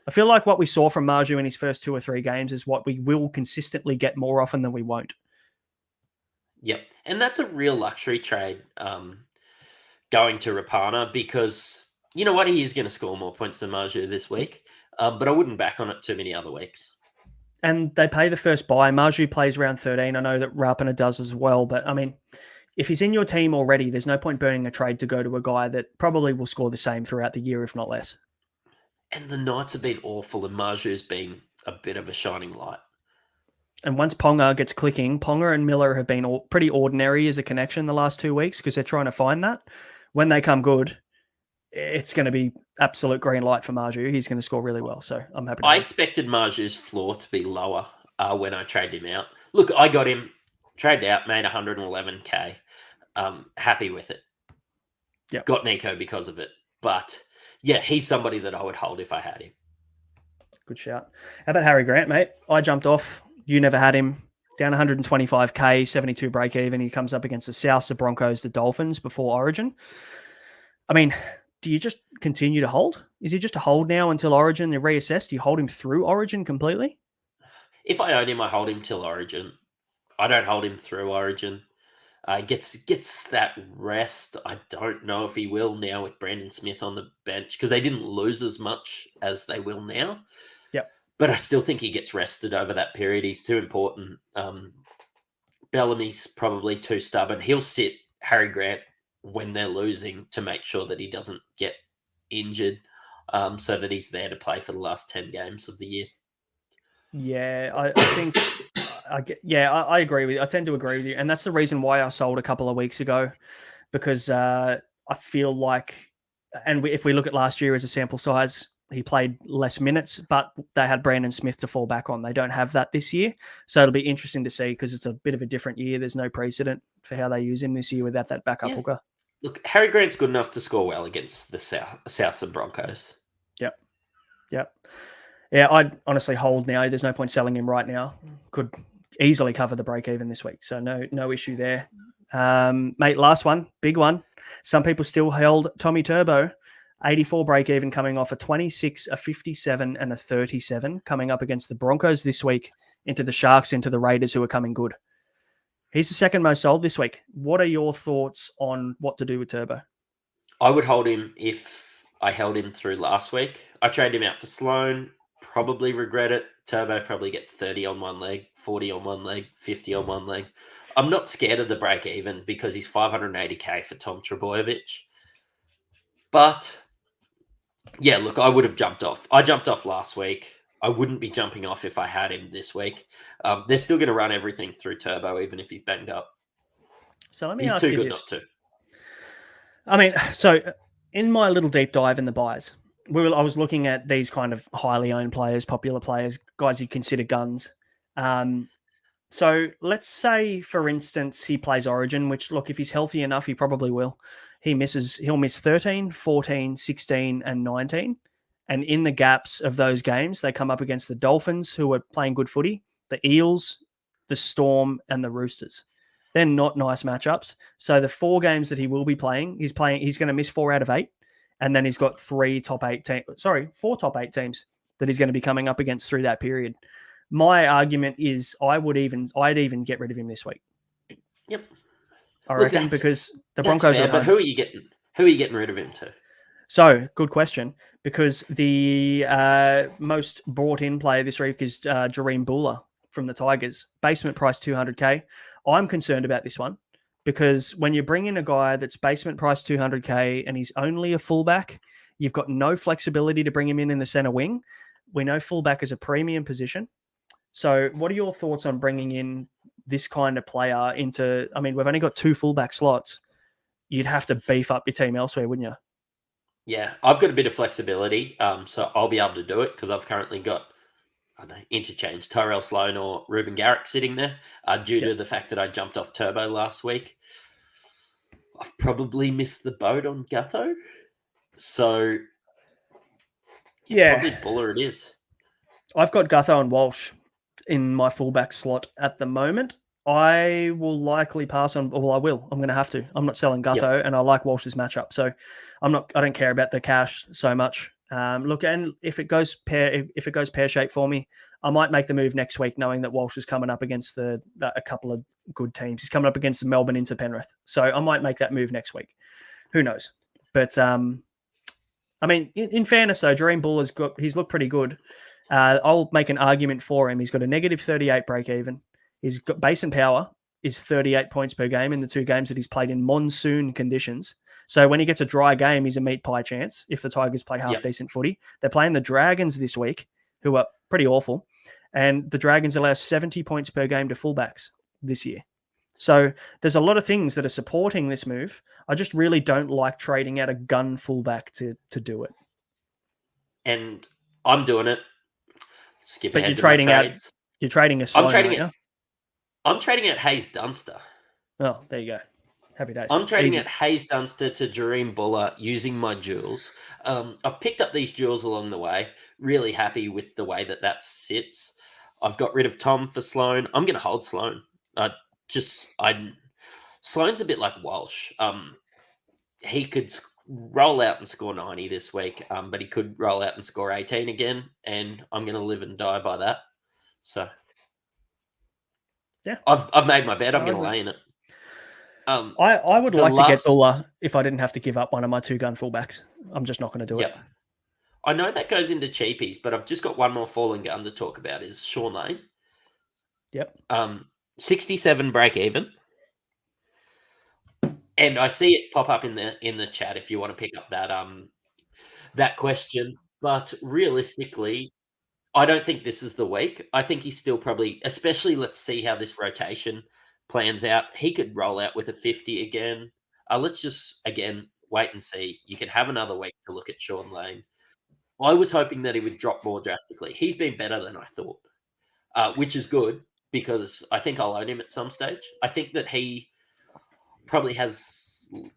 I feel like what we saw from Marju in his first 2 or 3 games is what we will consistently get more often than we won't. Yep. And that's a real luxury trade going to Rapana because... You know what? He is going to score more points than Marju this week, but I wouldn't back on it too many other weeks. And they pay the first buy. Marju plays round 13. I know that Rapana does as well, but I mean, if he's in your team already, there's no point burning a trade to go to a guy that probably will score the same throughout the year, if not less. And the Knights have been awful, and Marju's been a bit of a shining light. And once Ponga gets clicking, Ponga and Miller have been pretty ordinary as a connection the last 2 weeks because they're trying to find that. When they come good, it's going to be absolute green light for Marju. He's going to score really well, so I'm happy. I expected Marju's floor to be lower when I traded him out. Look, I got him, traded out, made 111K. Happy with it. Yep. Got Nico because of it. But, yeah, he's somebody that I would hold if I had him. Good shout. How about Harry Grant, mate? I jumped off. You never had him. Down 125K, 72 break even. He comes up against the South, the Broncos, the Dolphins before Origin. I mean... Do you just continue to hold? Is he just a hold now until Origin? They reassess. Do you hold him through Origin completely? If I own him, I hold him till Origin. I don't hold him through Origin. Gets that rest. I don't know if he will now with Brandon Smith on the bench because they didn't lose as much as they will now. Yep. But I still think he gets rested over that period. He's too important. Bellamy's probably too stubborn. He'll sit Harry Grant when they're losing to make sure that he doesn't get injured so that he's there to play for the last 10 games of the year. Yeah, I think, I agree with you. I tend to agree with you. And that's the reason why I sold a couple of weeks ago because I feel like, and if we look at last year as a sample size, he played less minutes, but they had Brandon Smith to fall back on. They don't have that this year. So it'll be interesting to see because it's a bit of a different year. There's no precedent for how they use him this year without that backup hooker. Look, Harry Grant's good enough to score well against the South and Broncos. Yep. Yeah, I'd honestly hold now. There's no point selling him right now. Could easily cover the break even this week. So no issue there. Mate, last one, big one. Some people still held Tommy Turbo. 84 break even coming off a 26, a 57, and a 37 coming up against the Broncos this week, into the Sharks, into the Raiders, who are coming good. He's the second most sold this week. What are your thoughts on what to do with Turbo? I would hold him if I held him through last week. I traded him out for Sloan. Probably regret it. Turbo probably gets 30 on one leg, 40 on one leg, 50 on one leg. I'm not scared of the break even because he's 580k for Tom Trebojevic. But yeah, look, I would have jumped off. I jumped off last week. I wouldn't be jumping off if I had him this week. They're still going to run everything through Turbo, even if he's banged up. So let me He's ask too you good this. not to. I mean, so in my little deep dive in the buys, I was looking at these kind of highly owned players, popular players, guys you consider guns. So let's say, for instance, he plays Origin, which, look, if he's healthy enough, he probably will. He'll miss 13, 14, 16, and 19. And in the gaps of those games, they come up against the Dolphins, who are playing good footy, the Eels, the Storm, and the Roosters. They're not nice matchups. So the 4 games that he will be playing, he's going to miss 4 out of 8. And then he's got 4 top 8 teams that he's going to be coming up against through that period. My argument is I'd even get rid of him this week. Yep. I reckon, because the Broncos fair, are. But who are you getting? Who are you getting rid of him to? So, good question. Because the most brought in player this week is Jareem Buller from the Tigers. Basement price 200k. I'm concerned about this one because when you bring in a guy that's basement price 200k and he's only a fullback, you've got no flexibility to bring him in the center wing. We know fullback is a premium position. So what are your thoughts on bringing in this kind of player into, I mean, we've only got 2 fullback slots. You'd have to beef up your team elsewhere, wouldn't you? Yeah, I've got a bit of flexibility, so I'll be able to do it because I've currently got, I don't know, interchange Tyrell Sloan or Ruben Garrick sitting there due to the fact that I jumped off Turbo last week. I've probably missed the boat on Gutho. So, probably Buller it is. I've got Gutho and Walsh in my fullback slot at the moment. I will likely pass on. Well, I will. I'm going to have to. I'm not selling Gutho, and I like Walsh's matchup, so I don't care about the cash so much. Look, and if it goes pear shaped for me, I might make the move next week, knowing that Walsh is coming up against a couple of good teams. He's coming up against Melbourne into Penrith, so I might make that move next week. Who knows? But I mean, in fairness, though, Jareem Buller's he's looked pretty good. I'll make an argument for him. He's got a negative 38 break even. His base and power is 38 points per game in the 2 games that he's played in monsoon conditions. So when he gets a dry game, he's a meat pie chance if the Tigers play half-decent footy. They're playing the Dragons this week, who are pretty awful. And the Dragons allow 70 points per game to fullbacks this year. So there's a lot of things that are supporting this move. I just really don't like trading out a gun fullback to do it. And I'm doing it. But you're trading out. You're trading a Sloan, I'm trading out Hayes Dunster. Oh, there you go. Happy days. I'm trading out Hayes Dunster to Jareem Buller using my jewels. I've picked up these jewels along the way. Really happy with the way that sits. I've got rid of Tom for Sloan. I'm going to hold Sloan. Sloan's a bit like Walsh. He could roll out and score 90 this week, but he could roll out and score 18 again, and I'm going to live and die by that. So, yeah, I've made my bet. I'm going to lay in it. I would like to get Buller if I didn't have to give up one of my 2 gun fullbacks. I'm just not going to do it. I know that goes into cheapies, but I've just got one more falling gun to talk about is Sean Lane. Yep. 67 break even. And I see it pop up in the chat if you want to pick up that question. But realistically, I don't think this is the week. I think he's still probably, especially let's see how this rotation plans out. He could roll out with a 50 again. Let's just, again, wait and see. You can have another week to look at Sean Lane. I was hoping that he would drop more drastically. He's been better than I thought, which is good because I think I'll own him at some stage. I think that he probably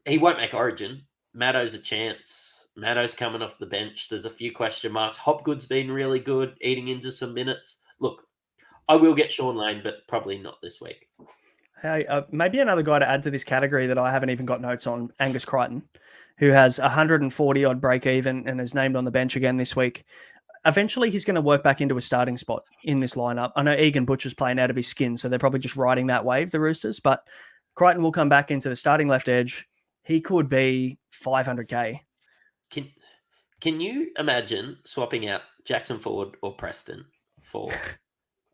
he won't make Origin. Maddo's a chance. Maddo's coming off the bench. There's a few question marks. Hopgood's been really good, eating into some minutes. Look, I will get Sean Lane, but probably not this week. Hey, maybe another guy to add to this category that I haven't even got notes on, Angus Crichton, who has 140 odd break even and is named on the bench again this week. Eventually, he's going to work back into a starting spot in this lineup. I know Egan Butcher's playing out of his skin, so they're probably just riding that wave, the Roosters, but Crichton will come back into the starting left edge. He could be 500k. Can you imagine swapping out Jackson Ford or Preston for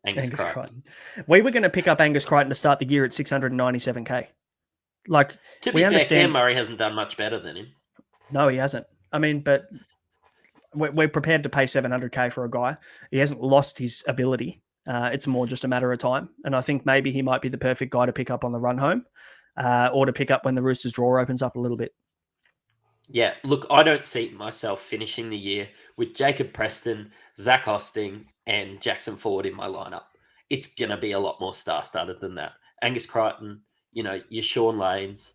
Angus Crichton? We were going to pick up Angus Crichton to start the year at 697k. Like, to be we fair, understand Cam Murray hasn't done much better than him. No, he hasn't. I mean, but we're prepared to pay 700k for a guy. He hasn't lost his ability. It's more just a matter of time. And I think maybe he might be the perfect guy to pick up on the run home or to pick up when the Roosters draw opens up a little bit. Yeah, look, I don't see myself finishing the year with Jacob Preston, Zach Hosting, and Jackson Ford in my lineup. It's going to be a lot more star-studded than that. Angus Crichton, your Sean Lanes.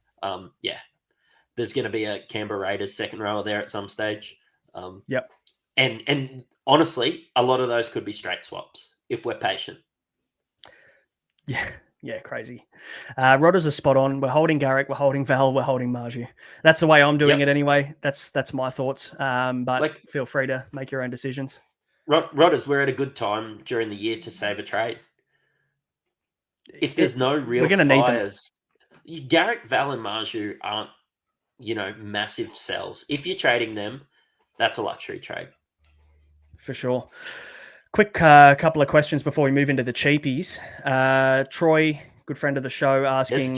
There's going to be a Canberra Raiders second rower there at some stage. Yep. And honestly, a lot of those could be straight swaps if we're patient. Yeah, crazy. Rodders are spot on. We're holding Garrick, we're holding Val, we're holding Marju. That's the way I'm doing it anyway. That's my thoughts. But feel free to make your own decisions. Rodders, we're at a good time during the year to save a trade. If there's no real fires, Garrick, Val, and Marju aren't, massive sells. If you're trading them, that's a luxury trade. For sure. Quick couple of questions before we move into the cheapies. Troy, good friend of the show, asking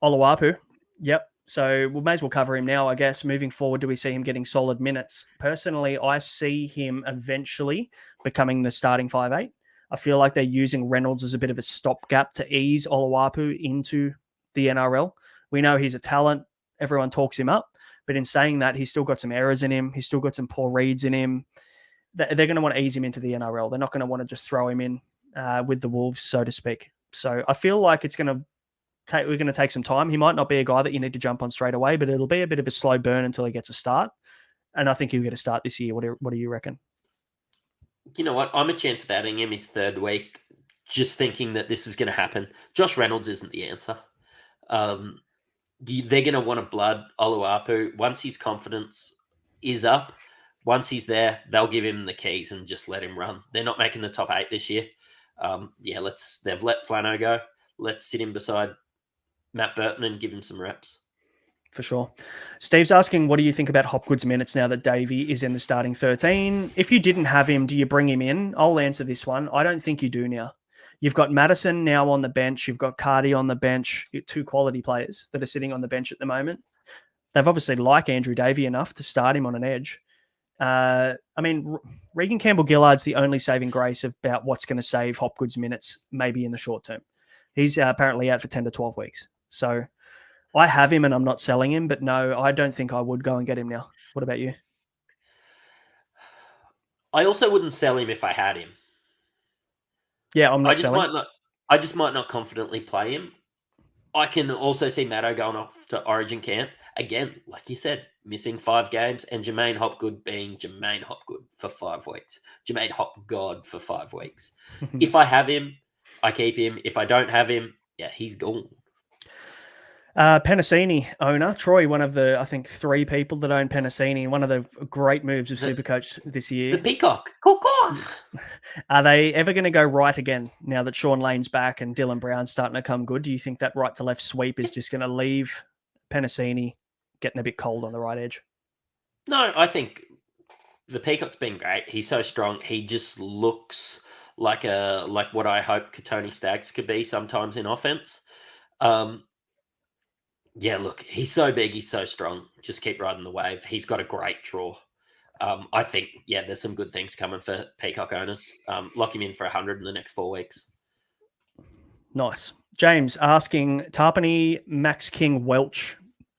Oluwapu. Yep. So we may as well cover him now, I guess. Moving forward, do we see him getting solid minutes? Personally, I see him eventually becoming the starting 5'8". I feel like they're using Reynolds as a bit of a stopgap to ease Oluwapu into the NRL. We know he's a talent. Everyone talks him up. But in saying that, he's still got some errors in him. He's still got some poor reads in him. They're going to want to ease him into the NRL. They're not going to want to just throw him in with the Wolves, so to speak. So I feel like we're going to take some time. He might not be a guy that you need to jump on straight away, but it'll be a bit of a slow burn until he gets a start. And I think he'll get a start this year. What do you reckon? You know what? I'm a chance of adding him his third week, just thinking that this is going to happen. Josh Reynolds isn't the answer. They're going to want to blood Oluwapu. Once his confidence is up, once he's there, they'll give him the keys and just let him run. They're not making the top 8 this year. They've let Flano go. Let's sit him beside Matt Burton and give him some reps. For sure. Steve's asking, what do you think about Hopgood's minutes now that Davey is in the starting 13? If you didn't have him, do you bring him in? I'll answer this one. I don't think you do now. You've got Madison now on the bench. You've got Cardi on the bench. 2 quality players that are sitting on the bench at the moment. They've obviously like Andrew Davey enough to start him on an edge. Regan Campbell-Gillard's the only saving grace about what's going to save Hopgood's minutes, maybe in the short term. He's apparently out for 10 to 12 weeks. So I have him and I'm not selling him, but no, I don't think I would go and get him now. What about you? I also wouldn't sell him if I had him. Yeah, I'm not selling. I just might not confidently play him. I can also see Maddo going off to Origin camp. Again, like you said, missing 5 games and Jermaine Hopgood being Jermaine Hopgood for 5 weeks. Jermaine Hopgood for 5 weeks. If I have him, I keep him. If I don't have him, he's gone. Penasini owner, Troy, one of the, I think, 3 people that own Penasini, one of the great moves of Supercoach this year. The Peacock. Are they ever going to go right again now that Sean Lane's back and Dylan Brown's starting to come good? Do you think that right to left sweep is just going to leave Penasini getting a bit cold on the right edge? No, I think the Peacock's been great. He's so strong. He just looks like what I hope Katoni Staggs could be sometimes in offense. Look, he's so big, he's so strong. Just keep riding the wave. He's got a great draw. I think, there's some good things coming for Peacock owners. Lock him in for 100 in the next 4 weeks. Nice. James asking, Tarpany, Max King, Welch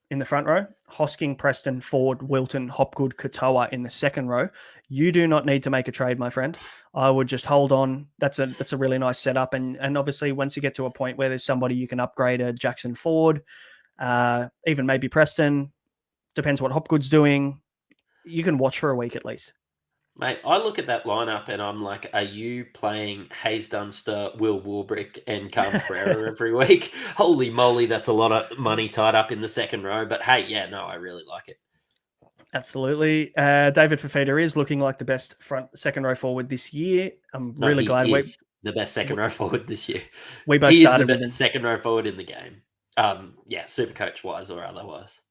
in the front row, Hosking, Preston, Ford, Wilton, Hopgood, Katoa in the second row. You do not need to make a trade, my friend. I would just hold on. That's a really nice setup. And obviously, once you get to a point where there's somebody you can upgrade, a Jackson Ford, even maybe Preston, depends what Hopgood's doing, you can watch for a week at least. Mate, I look at that lineup and I'm like, are you playing Hayes Dunster, Will Warbrick, and Cam Pereira every week? Holy moly, that's a lot of money tied up in the second row. But hey, yeah, no, I really like it. Absolutely. David Fafita is looking like the best second row forward this year. I'm No, really glad he is the best second row forward this year. we both He is the started with him. best second row forward in the game. Yeah, Supercoach wise or otherwise.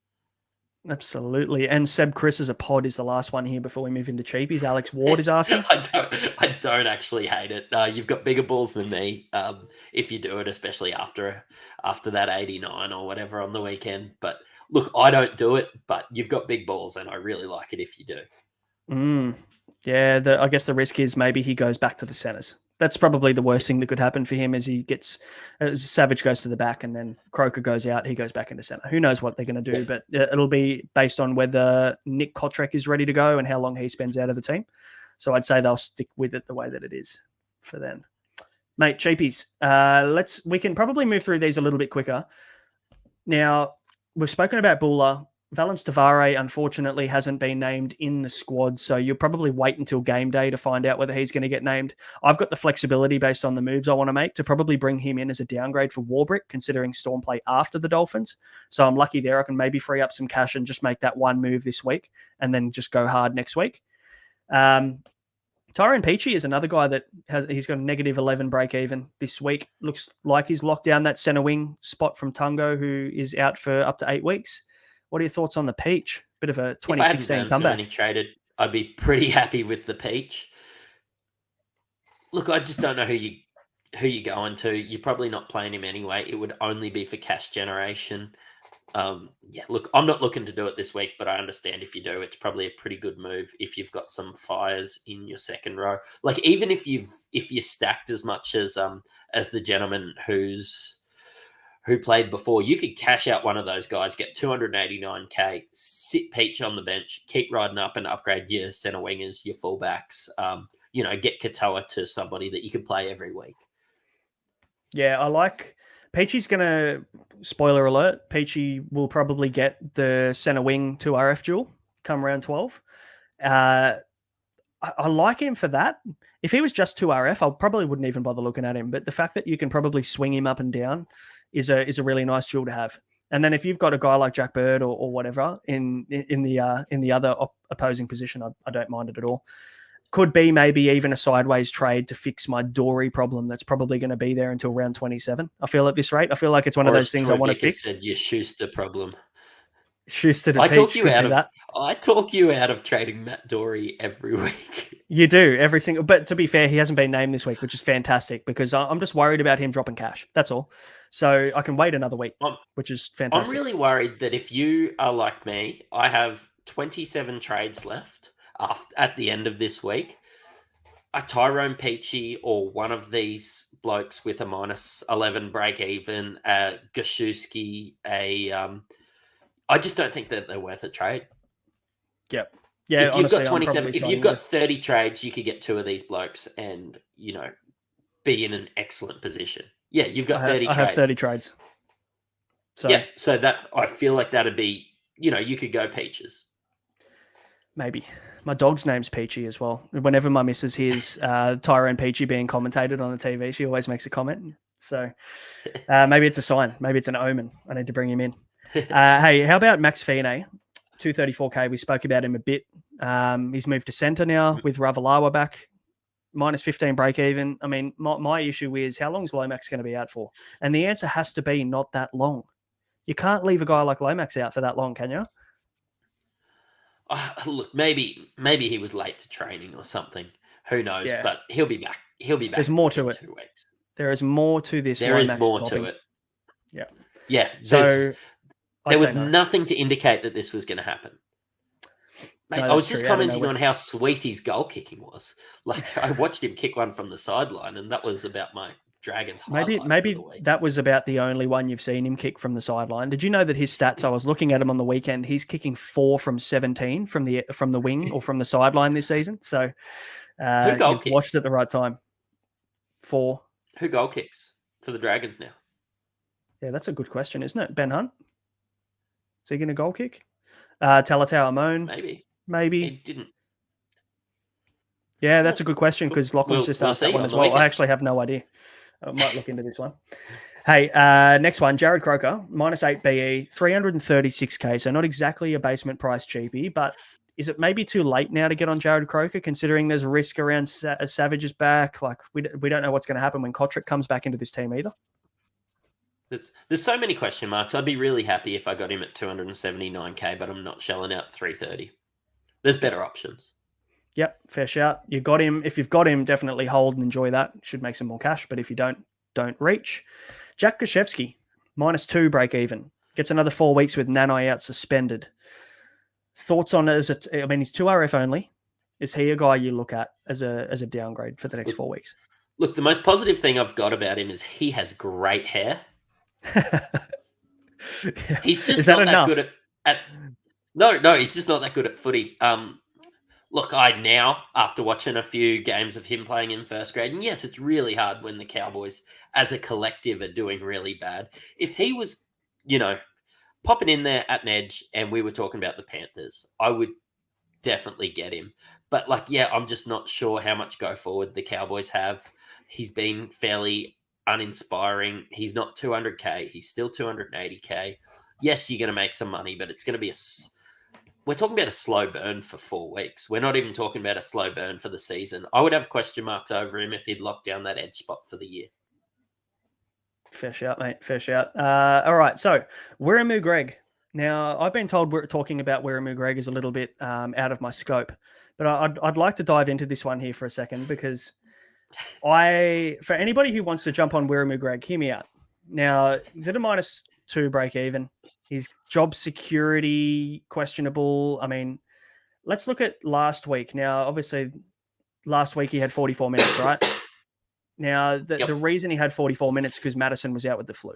Absolutely. And Seb Chris as a pod is the last one here before we move into cheapies. Alex Ward is asking. I don't actually hate it. You've got bigger balls than me if you do it, especially after that 89 or whatever on the weekend. But look, I don't do it, but you've got big balls and I really like it if you do. Yeah, I guess the risk is maybe he goes back to the centres. That's probably the worst thing that could happen for him as Savage goes to the back and then Croker goes out, he goes back into centre. Who knows what they're going to do, but it'll be based on whether Nick Kotrek is ready to go and how long he spends out of the team. So I'd say they'll stick with it the way that it is for them. Mate, cheapies, we can probably move through these a little bit quicker. Now, we've spoken about Bula. Valence Tavare, unfortunately, hasn't been named in the squad, so you'll probably wait until game day to find out whether he's going to get named. I've got the flexibility based on the moves I want to make to probably bring him in as a downgrade for Warbrick, considering Storm play after the Dolphins. So I'm lucky there. I can maybe free up some cash and just make that one move this week and then just go hard next week. Tyrone Peachy is another guy that he's got a negative 11 break even this week. Looks like he's locked down that centre wing spot from Tungo, who is out for up to 8 weeks. What are your thoughts on the Peach? Bit of a 2016 comeback. If traded, I'd be pretty happy with the Peach. Look, I just don't know who you're going to. You're probably not playing him anyway. It would only be for cash generation. Look, I'm not looking to do it this week, but I understand if you do, it's probably a pretty good move if you've got some fires in your second row. Like even if you're stacked as much as the gentleman who played before, you could cash out one of those guys, get 289k, sit Peach on the bench, keep riding up and upgrade your center wingers, your fullbacks. Get Katoa to somebody that you can play every week. Yeah, I like Peachy's going to, spoiler alert, Peachy will probably get the center wing 2RF duel come round 12. I like him for that. If he was just 2RF, I probably wouldn't even bother looking at him. But the fact that you can probably swing him up and down is a really nice duel to have. And then if you've got a guy like Jack Bird or whatever in the other opposing position, I don't mind it at all. Could be maybe even a sideways trade to fix my Dory problem that's probably going to be there until round 27. I feel at this rate. I feel like it's one of those things I want to fix. Said your Schuster problem. Schuster to Peach. I talk you out of trading Matt Dory every week. You do every single. But to be fair, he hasn't been named this week, which is fantastic because I'm just worried about him dropping cash. That's all. So I can wait another week, which is fantastic. I'm really worried that if you are like me, I have 27 trades left at the end of this week. A Tyrone Peachy or one of these blokes with a minus 11 break even, Gaszewski, I just don't think that they're worth a trade. Yep. Yeah. If you've got 27, if you've got 30 trades, you could get 2 of these blokes and, be in an excellent position. Yeah, you've got 30 trades. I have 30 trades. So yeah, so that I feel like that'd be, you could go Peaches. Maybe. My dog's name's Peachy as well. Whenever my missus hears Tyrone Peachy being commentated on the TV, she always makes a comment. So maybe it's a sign. Maybe it's an omen. I need to bring him in. Hey, how about Max Fine? 234k. We spoke about him a bit. He's moved to centre now with Ravalawa back. Minus 15 break even. I mean, my issue is how long is Lomax going to be out for? And the answer has to be not that long. You can't leave a guy like Lomax out for that long, can you? Look, maybe he was late to training or something. Who knows? Yeah. But he'll be back. There's more to it. 2 weeks. There is more to this. There is more to it. Yeah. Yeah. So there was nothing to indicate that this was going to happen. Mate, I was just commenting on how sweet his goal kicking was. Like I watched him kick one from the sideline, and that was about my Dragons highlight. Maybe that was about the only one you've seen him kick from the sideline. Did you know that his stats? I was looking at him on the weekend. He's kicking 4 from 17 from the wing or from the sideline this season. So you've watched it at the right time. 4. Who goal kicks for the Dragons now? Yeah, that's a good question, isn't it? Ben Hunt. Is he going to goal kick? Talatau Amon. Maybe. He didn't. Yeah, that's a good question because Lachlan's just asked that one as well. I actually have no idea. I might look into this one. Hey, next one, Jared Croker, -8 BE, 336k. So not exactly a basement price cheapie, but is it maybe too late now to get on Jared Croker, considering there's risk around Savage's back? Like we don't know what's going to happen when Kotrick comes back into this team either. There's so many question marks. I'd be really happy if I got him at 279k, but I'm not shelling out 330. There's better options. Yep, fair shout. You got him. If you've got him, definitely hold and enjoy that. Should make some more cash. But if you don't reach. Jack Koshevsky, -2 break even. Gets another 4 weeks with Nanai out suspended. Thoughts on it? I mean, he's 2RF only. Is he a guy you look at as a downgrade for the next 4 weeks? Look, the most positive thing I've got about him is he has great hair. He's just not that good at No, he's just not that good at footy. Look, I now, after watching a few games of him playing in first grade, and yes, it's really hard when the Cowboys as a collective are doing really bad. If he was, popping in there at an edge and we were talking about the Panthers, I would definitely get him. But I'm just not sure how much go forward the Cowboys have. He's been fairly uninspiring. He's not 200k. He's still 280k. Yes, you're going to make some money, but it's going to be we're talking about a slow burn for 4 weeks. We're not even talking about a slow burn for the season. I would have question marks over him if he'd locked down that edge spot for the year. Fair shout, mate. Fair shout. All right. So, Wiramu Greg. Now, I've been told we're talking about Wiramu Greg is a little bit out of my scope, but I'd like to dive into this one here for a second because for anybody who wants to jump on Wiramu Greg, hear me out. Now, he's at a -2 break even. His job security questionable. I mean, let's look at last week. Now, obviously, last week he had 44 minutes, right? Now, the reason he had 44 minutes is because Madison was out with the flu.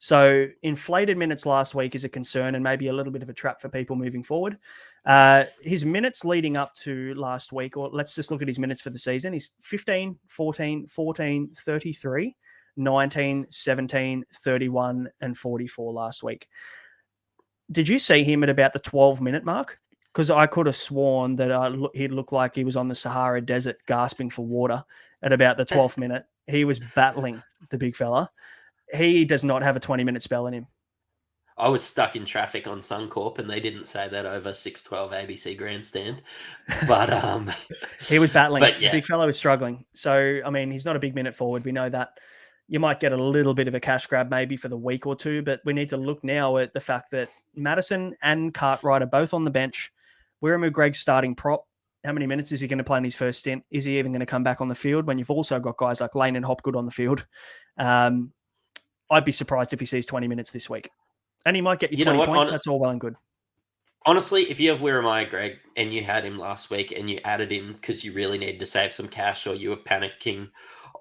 So inflated minutes last week is a concern and maybe a little bit of a trap for people moving forward. His minutes leading up to last week, or let's just look at his minutes for the season. He's 15, 14, 14, 33, 19, 17, 31, and 44 last week. Did you see him at about the 12-minute mark? Because I could have sworn that he'd look like he was on the Sahara Desert gasping for water at about the 12th minute. He was battling the big fella. He does not have a 20-minute spell in him. I was stuck in traffic on Suncorp, and they didn't say that over 612 ABC Grandstand. But he was battling. But, yeah. The big fella was struggling. So, I mean, he's not a big minute forward. We know that. You might get a little bit of a cash grab maybe for the week or two, but we need to look now at the fact that Madison and Cartwright are both on the bench. Wiramu Greg's starting prop. How many minutes is he going to play in his first stint? Is he even going to come back on the field when you've also got guys like Lane and Hopgood on the field? I'd be surprised if he sees 20 minutes this week. And he might get you 20 points. That's all well and good. Honestly, if you have Wiramu Greg and you had him last week and you added him because you really needed to save some cash or you were panicking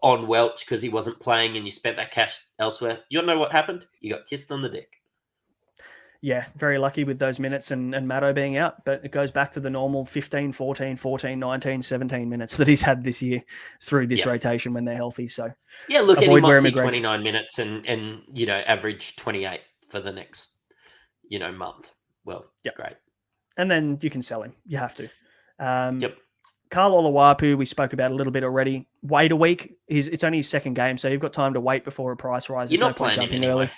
on Welch because he wasn't playing and you spent that cash elsewhere, you know what happened? You got kissed on the dick. Yeah, very lucky with those minutes and Maddo being out, but it goes back to the normal 15, 14, 14, 19, 17 minutes that he's had this year through this rotation when they're healthy. So yeah, look, and he might see 29 minutes and average 28 for the next, month. Well, great. And then you can sell him. You have to. Carl Oluwapu, we spoke about a little bit already. Wait a week. It's only his second game, so you've got time to wait before a price rises. You're not playing jumping early.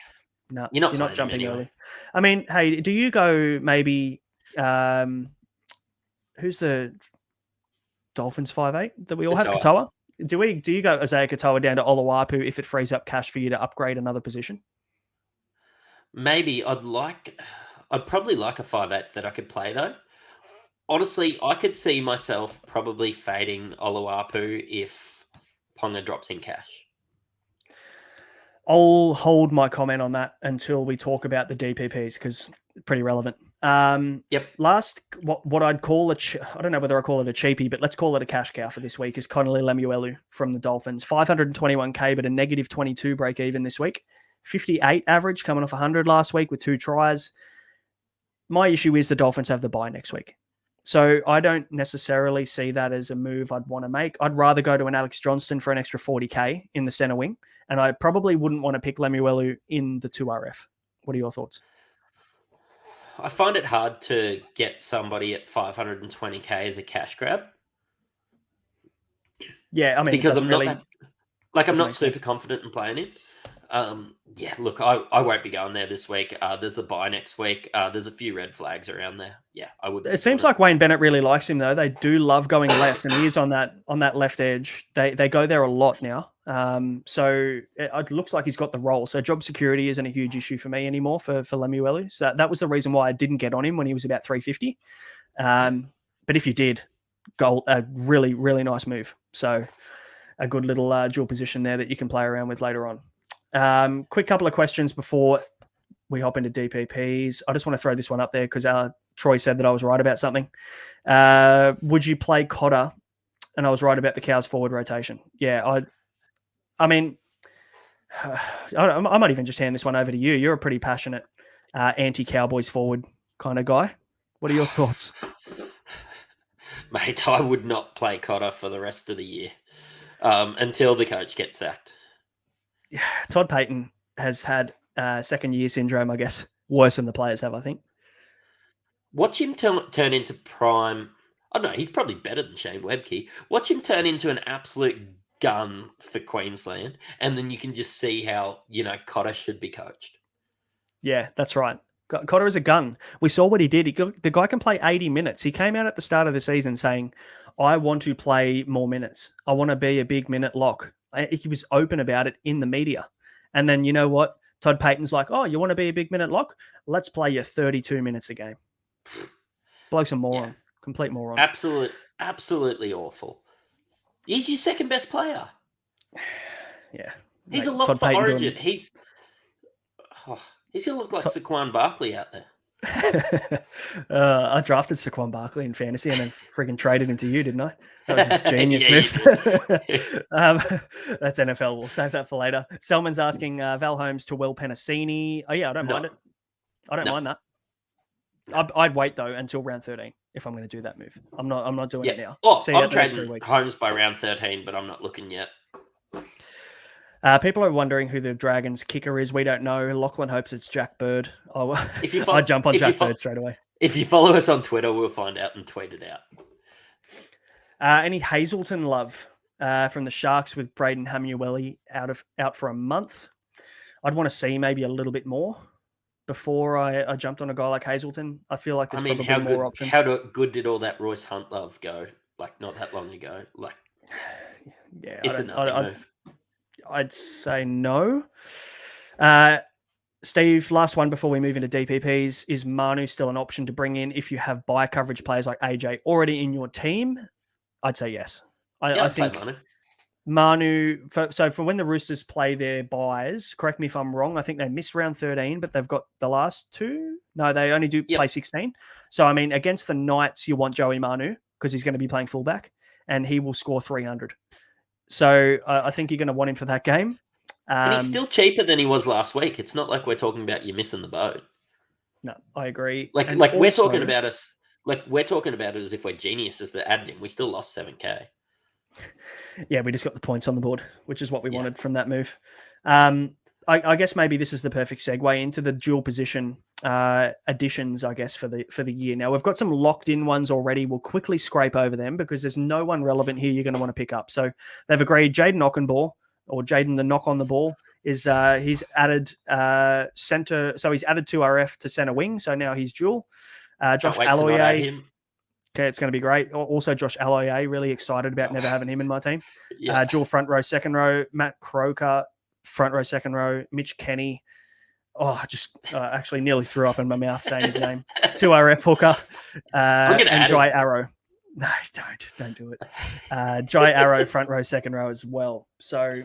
No, you're not jumping early. I mean, hey, do you go maybe who's the Dolphins 5'8" that we all have? Katoa? Do you go Isaiah Katoa down to Oluwapu if it frees up cash for you to upgrade another position? Maybe I'd probably like a 5'8" that I could play though. Honestly, I could see myself probably fading Oluwapu if Ponga drops in cash. I'll hold my comment on that until we talk about the DPPs because it's pretty relevant. Last, what I'd call I don't know whether I call it a cheapie, but let's call it a cash cow for this week is Connolly Lemuelu from the Dolphins. 521k, but a -22 break even this week. 58 average coming off 100 last week with 2 tries. My issue is the Dolphins have the bye next week. So I don't necessarily see that as a move I'd want to make. I'd rather go to an Alex Johnston for an extra 40k in the center wing. And I probably wouldn't want to pick Lemuelu in the 2RF. What are your thoughts? I find it hard to get somebody at 520k as a cash grab. Yeah, I mean, because I'm I'm not super confident in playing him. Look, I won't be going there this week. There's the bye next week. There's a few red flags around there. Yeah, I would. It seems like Wayne Bennett really likes him though. They do love going left, and he is on that left edge. They go there a lot now. So it looks like he's got the role. So job security isn't a huge issue for me anymore for Lemuelu. So that was the reason why I didn't get on him when he was about 350. But if you did, a really, really nice move. So a good little dual position there that you can play around with later on. Quick couple of questions before we hop into DPPs. I just want to throw this one up there because Troy said that I was right about something. Would you play Cotter? And I was right about the Cows forward rotation. Yeah, I mean, I might even just hand this one over to you. You're a pretty passionate anti-Cowboys forward kind of guy. What are your thoughts? Mate, I would not play Cotter for the rest of the year until the coach gets sacked. Yeah, Todd Payton has had second-year syndrome, I guess, worse than the players have, I think. Watch him turn into prime. I don't know, he's probably better than Shane Webke. Watch him turn into an absolute gun for Queensland, and then you can just see how, Cotter should be coached. Yeah, that's right. Cotter is a gun. We saw what he did. The guy can play 80 minutes. He came out at the start of the season saying, I want to play more minutes. I want to be a big minute lock. He was open about it in the media. And then you know what? Todd Payton's like, oh, you want to be a big minute lock? Let's play you 32 minutes a game. Bloke's a moron. Yeah. Complete moron. Absolutely awful. He's your second best player. Yeah. He's a lock for Origin. He's going to look like Saquon Barkley out there. I drafted Saquon Barkley in fantasy and then friggin' traded him to you, didn't I? That was a genius move. That's NFL. We'll save that for later. Selman's asking Val Holmes to Will Penasini. Oh, yeah, I don't mind it. I don't mind that. I'd wait, though, until round 13 if I'm going to do that move. I'm not doing it now. I'm trading Holmes by round 13, but I'm not looking yet. People are wondering who the Dragons kicker is. We don't know. Lachlan hopes it's Jack Bird. I'd jump on Jack Bird straight away. If you follow us on Twitter, we'll find out and tweet it out. Any Hazleton love from the Sharks with Braden Hamueli out for a month? I'd want to see maybe a little bit more before I jumped on a guy like Hazleton. I feel like there's probably more options. How good did all that Royce Hunt love go? Like not that long ago. Like, yeah, it's a nothing move. I'd say no. Steve, last one before we move into DPPs. Is Manu still an option to bring in if you have buy coverage players like AJ already in your team? I'd say yes. I think Manu, for when the Roosters play their buys, correct me if I'm wrong, I think they missed round 13, but they've got the last two. No, they only do play 16. So, I mean, against the Knights, you want Joey Manu because he's going to be playing fullback and he will score 300. So I think you're going to want him for that game. And he's still cheaper than he was last week. It's not like we're talking about you missing the boat. No, I agree. We're talking about us. Like we're talking about it as if we're geniuses that added him. We still lost 7K. Yeah, we just got the points on the board, which is what we wanted from that move. I guess maybe this is the perfect segue into the dual position additions, I guess, for the year. Now, we've got some locked-in ones already. We'll quickly scrape over them because there's no one relevant here you're going to want to pick up. So they've agreed Jaden Ockenball, or Jaden the knock on the ball, is he's added center. So he's added 2RF to center wing. So now he's dual. Josh Aloiai. Okay, it's going to be great. Also, Josh Aloiai, really excited about never having him in my team. Yeah. Dual front row, second row. Matt Croker, front row, second row. Mitch Kenny. Oh, I just actually nearly threw up in my mouth saying his name. 2RF hooker. And Jai Arrow. No, don't do it. Jai Arrow, front row, second row as well. So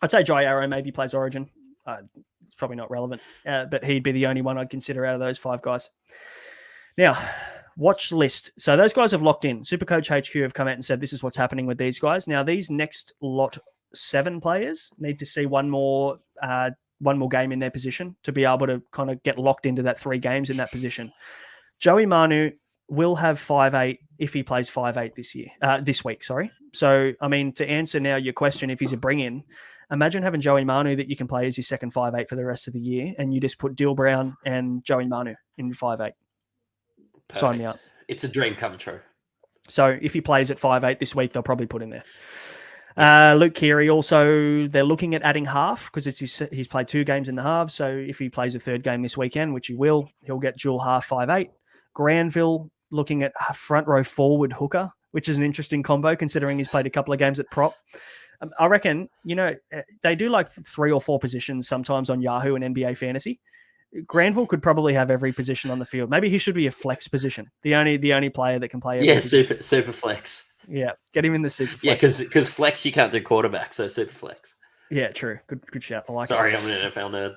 I'd say Jai Arrow maybe plays Origin. It's probably not relevant, but he'd be the only one I'd consider out of those five guys. Now, watch list. So those guys have locked in. Supercoach HQ have come out and said this is what's happening with these guys. Now, these next lot 7 players need to see one more game in their position to be able to kind of get locked into that 3 games in that position. Joey Manu will have 5'8" if he plays 5'8" this week. So, I mean, to answer now your question, if he's a bring-in, imagine having Joey Manu that you can play as your second 5'8" for the rest of the year, and you just put Dill Brown and Joey Manu in 5'8". Sign me up. It's a dream come true. So if he plays at 5'8" this week, they'll probably put him there. Luke Keary also, they're looking at adding half because he's played 2 games in the halves. So if he plays a 3rd game this weekend, which he will, he'll get dual half 5'8". Granville looking at front row forward hooker, which is an interesting combo considering he's played a couple of games at prop. I reckon, they do like 3 or 4 positions sometimes on Yahoo and NBA Fantasy. Granville could probably have every position on the field. Maybe he should be a flex position. The only player that can play every position. super flex. Yeah, get him in the super flex. Yeah, because flex you can't do quarterback, so super flex. Yeah, true. Good shout. I like Sorry, it. I'm an NFL nerd.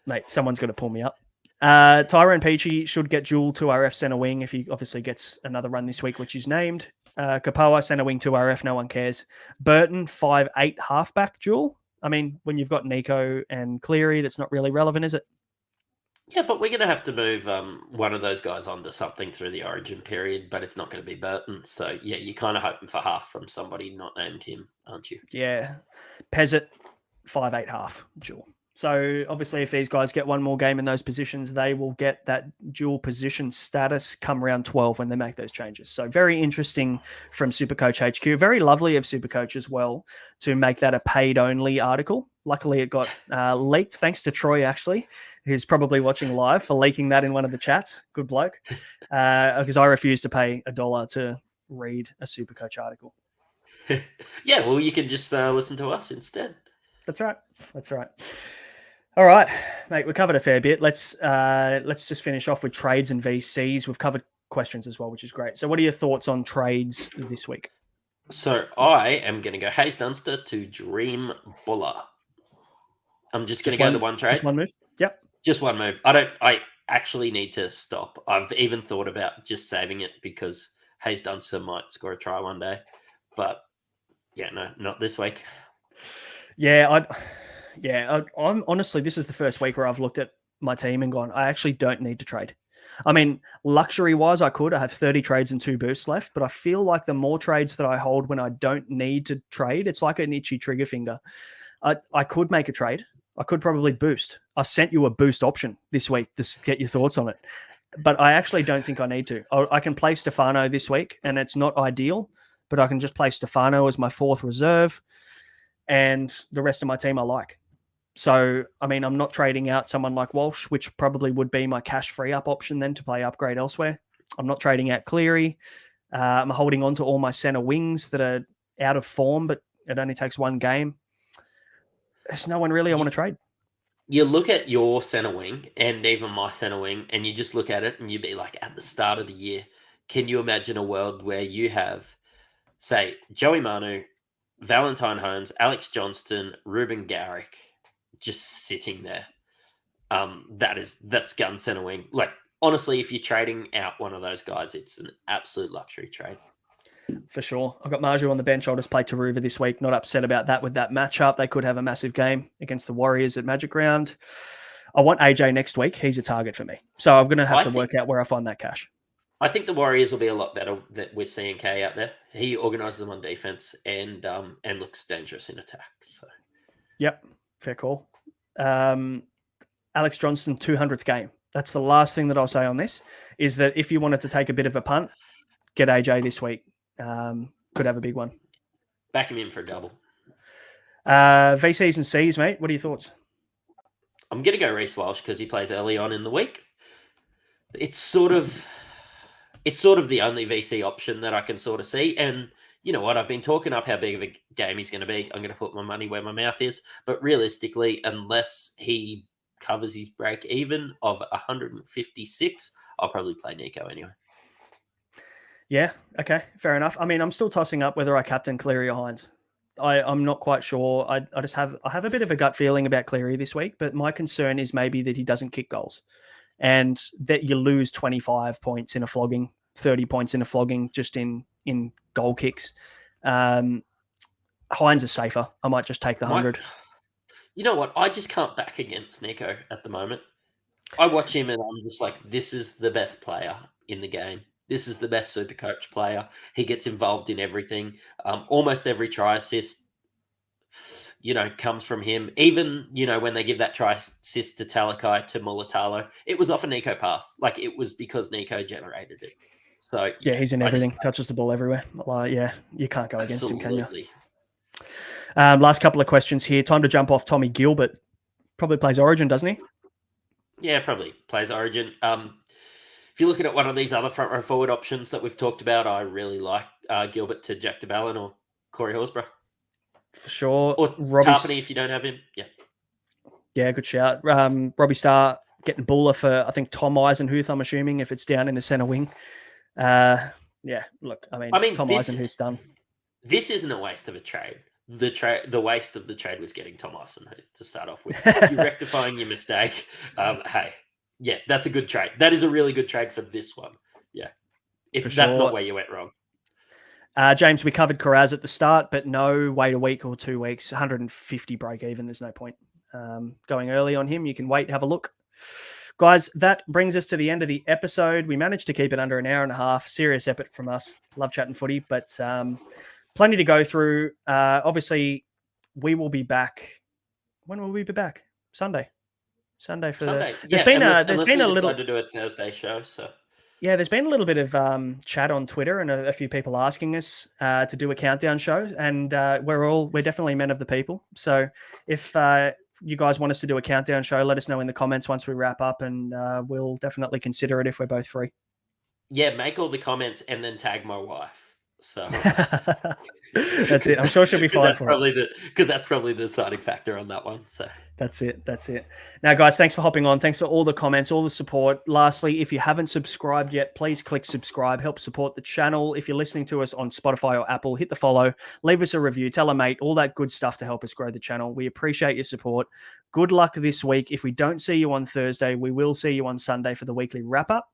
Mate, someone's going to pull me up. Tyrone Peachy should get dual 2RF centre wing if he obviously gets another run this week, which is named. Kapoa centre wing 2RF, no one cares. Burton 5'8" halfback dual. I mean, when you've got Nico and Cleary, that's not really relevant, is it? Yeah, but we're going to have to move one of those guys onto something through the origin period, but it's not going to be Burton. So, yeah, you're kind of hoping for half from somebody not named him, aren't you? Yeah. Pezzett, 5'8" half dual. So, obviously, if these guys get one more game in those positions, they will get that dual position status come round 12 when they make those changes. So, very interesting from Supercoach HQ. Very lovely of Supercoach as well to make that a paid-only article. Luckily, it got leaked, thanks to Troy, actually, who's probably watching live, for leaking that in one of the chats. Good bloke. Because I refuse to pay $1 to read a Supercoach article. Yeah, well, you can just listen to us instead. That's right. All right, mate, we covered a fair bit. Let's just finish off with trades and VCs. We've covered questions as well, which is great. So what are your thoughts on trades this week? So I am going to go Hayes Dunster to Dream Buller. I'm just going to go the one trade. Just one move? Yep. Just one move. I actually need to stop. I've even thought about just saving it because Hayes Dunster might score a try one day. But, yeah, no, not this week. I'm honestly, this is the first week where I've looked at my team and gone, I actually don't need to trade. I mean, luxury-wise, I have 30 trades and 2 boosts left, but I feel like the more trades that I hold when I don't need to trade, it's like an itchy trigger finger. I could make a trade. I could probably boost. I've sent you a boost option this week to get your thoughts on it, but I actually don't think I need to. I can play Stefano this week, and it's not ideal, but I can just play Stefano as my 4th reserve, and the rest of my team I like. So, I mean, I'm not trading out someone like Walsh, which probably would be my cash free up option then to play upgrade elsewhere. I'm not trading out Cleary. I'm holding on to all my center wings that are out of form, but it only takes 1 game. There's no one really I want to trade. You look at your center wing and even my center wing, and you just look at it and you'd be like, at the start of the year, can you imagine a world where you have, say, Joey Manu, Valentine Holmes, Alex Johnston, Ruben Garrick, just sitting there? That's gun center wing. Like, honestly, if you're trading out one of those guys, it's an absolute luxury trade. For sure. I've got Marju on the bench. I'll just play Taruva this week. Not upset about that with that matchup. They could have a massive game against the Warriors at Magic Round. I want AJ next week. He's a target for me. So I'm going to have to work out where I find that cash. I think the Warriors will be a lot better with C&K out there. He organises them on defense and looks dangerous in attack. So, yep, fair call. Alex Johnston, 200th game. That's the last thing that I'll say on this, is that if you wanted to take a bit of a punt, get AJ this week. Could have a big one. Back him in for a double. VCs and Cs, mate. What are your thoughts? I'm going to go Reece Walsh because he plays early on in the week. It's sort of the only VC option that I can sort of see. And you know what? I've been talking up how big of a game he's going to be. I'm going to put my money where my mouth is. But realistically, unless he covers his break even of 156, I'll probably play Nico anyway. Yeah, okay, fair enough. I mean, I'm still tossing up whether I captain Cleary or Hines. I'm not quite sure. I have a bit of a gut feeling about Cleary this week, but my concern is maybe that he doesn't kick goals and that you lose 25 points in a flogging, 30 points in a flogging just in goal kicks. Hines is safer. I might just take the 100. You know what? I just can't back against Nico at the moment. I watch him and I'm just like, this is the best player in the game. This is the best Supercoach player. He gets involved in everything. Almost every try assist, comes from him. Even, when they give that try assist to Talakai, to Mulatalo, it was off a Nico pass. Like, it was because Nico generated it. So Yeah, he's in everything. Touches the ball everywhere. Yeah, you can't go against him, can you? Last couple of questions here. Time to jump off Tommy Gilbert. Probably plays Origin, doesn't he? Yeah, probably plays Origin. If you're looking at one of these other front row forward options that we've talked about, I really like Gilbert to Jack de Belin or Corey Horsburgh. For sure. Or Tarpany if you don't have him. Yeah. Yeah, good shout. Robbie Starr getting Buller for, I think, Tom Eisenhuth, I'm assuming, if it's down in the centre wing. Yeah, look, I mean Tom Eisenhuth's done. This isn't a waste of a trade. The waste of the trade was getting Tom Eisenhuth to start off with. You're rectifying your mistake. Hey, yeah, that's a good trade. That is a really good trade for this one. Yeah. If that's not where you went wrong. James, we covered Carraz at the start, but no, wait a week or 2 weeks, 150 break even. There's no point going early on him. You can wait, have a look. Guys, that brings us to the end of the episode. We managed to keep it under an hour and a half. Serious effort from us. Love chatting footy, but plenty to go through. Obviously, we will be back. When will we be back? Sunday. Sunday. There's been a little to do a Thursday show, so. Yeah, there's been a little bit of chat on Twitter and a few people asking us to do a countdown show, and we're definitely men of the people. So if you guys want us to do a countdown show, let us know in the comments once we wrap up, and we'll definitely consider it if we're both free. Yeah, make all the comments and then tag my wife. So that's it. I'm sure she'll be fine for it. Because that's probably the deciding factor on that one. So that's it. Now, guys, thanks for hopping on. Thanks for all the comments, all the support. Lastly, if you haven't subscribed yet, please click subscribe. Help support the channel. If you're listening to us on Spotify or Apple, hit the follow. Leave us a review. Tell a mate. All that good stuff to help us grow the channel. We appreciate your support. Good luck this week. If we don't see you on Thursday, we will see you on Sunday for the weekly wrap-up.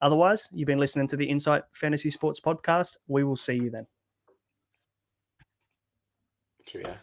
Otherwise, you've been listening to the Insight Fantasy Sports Podcast. We will see you then. Cheerio.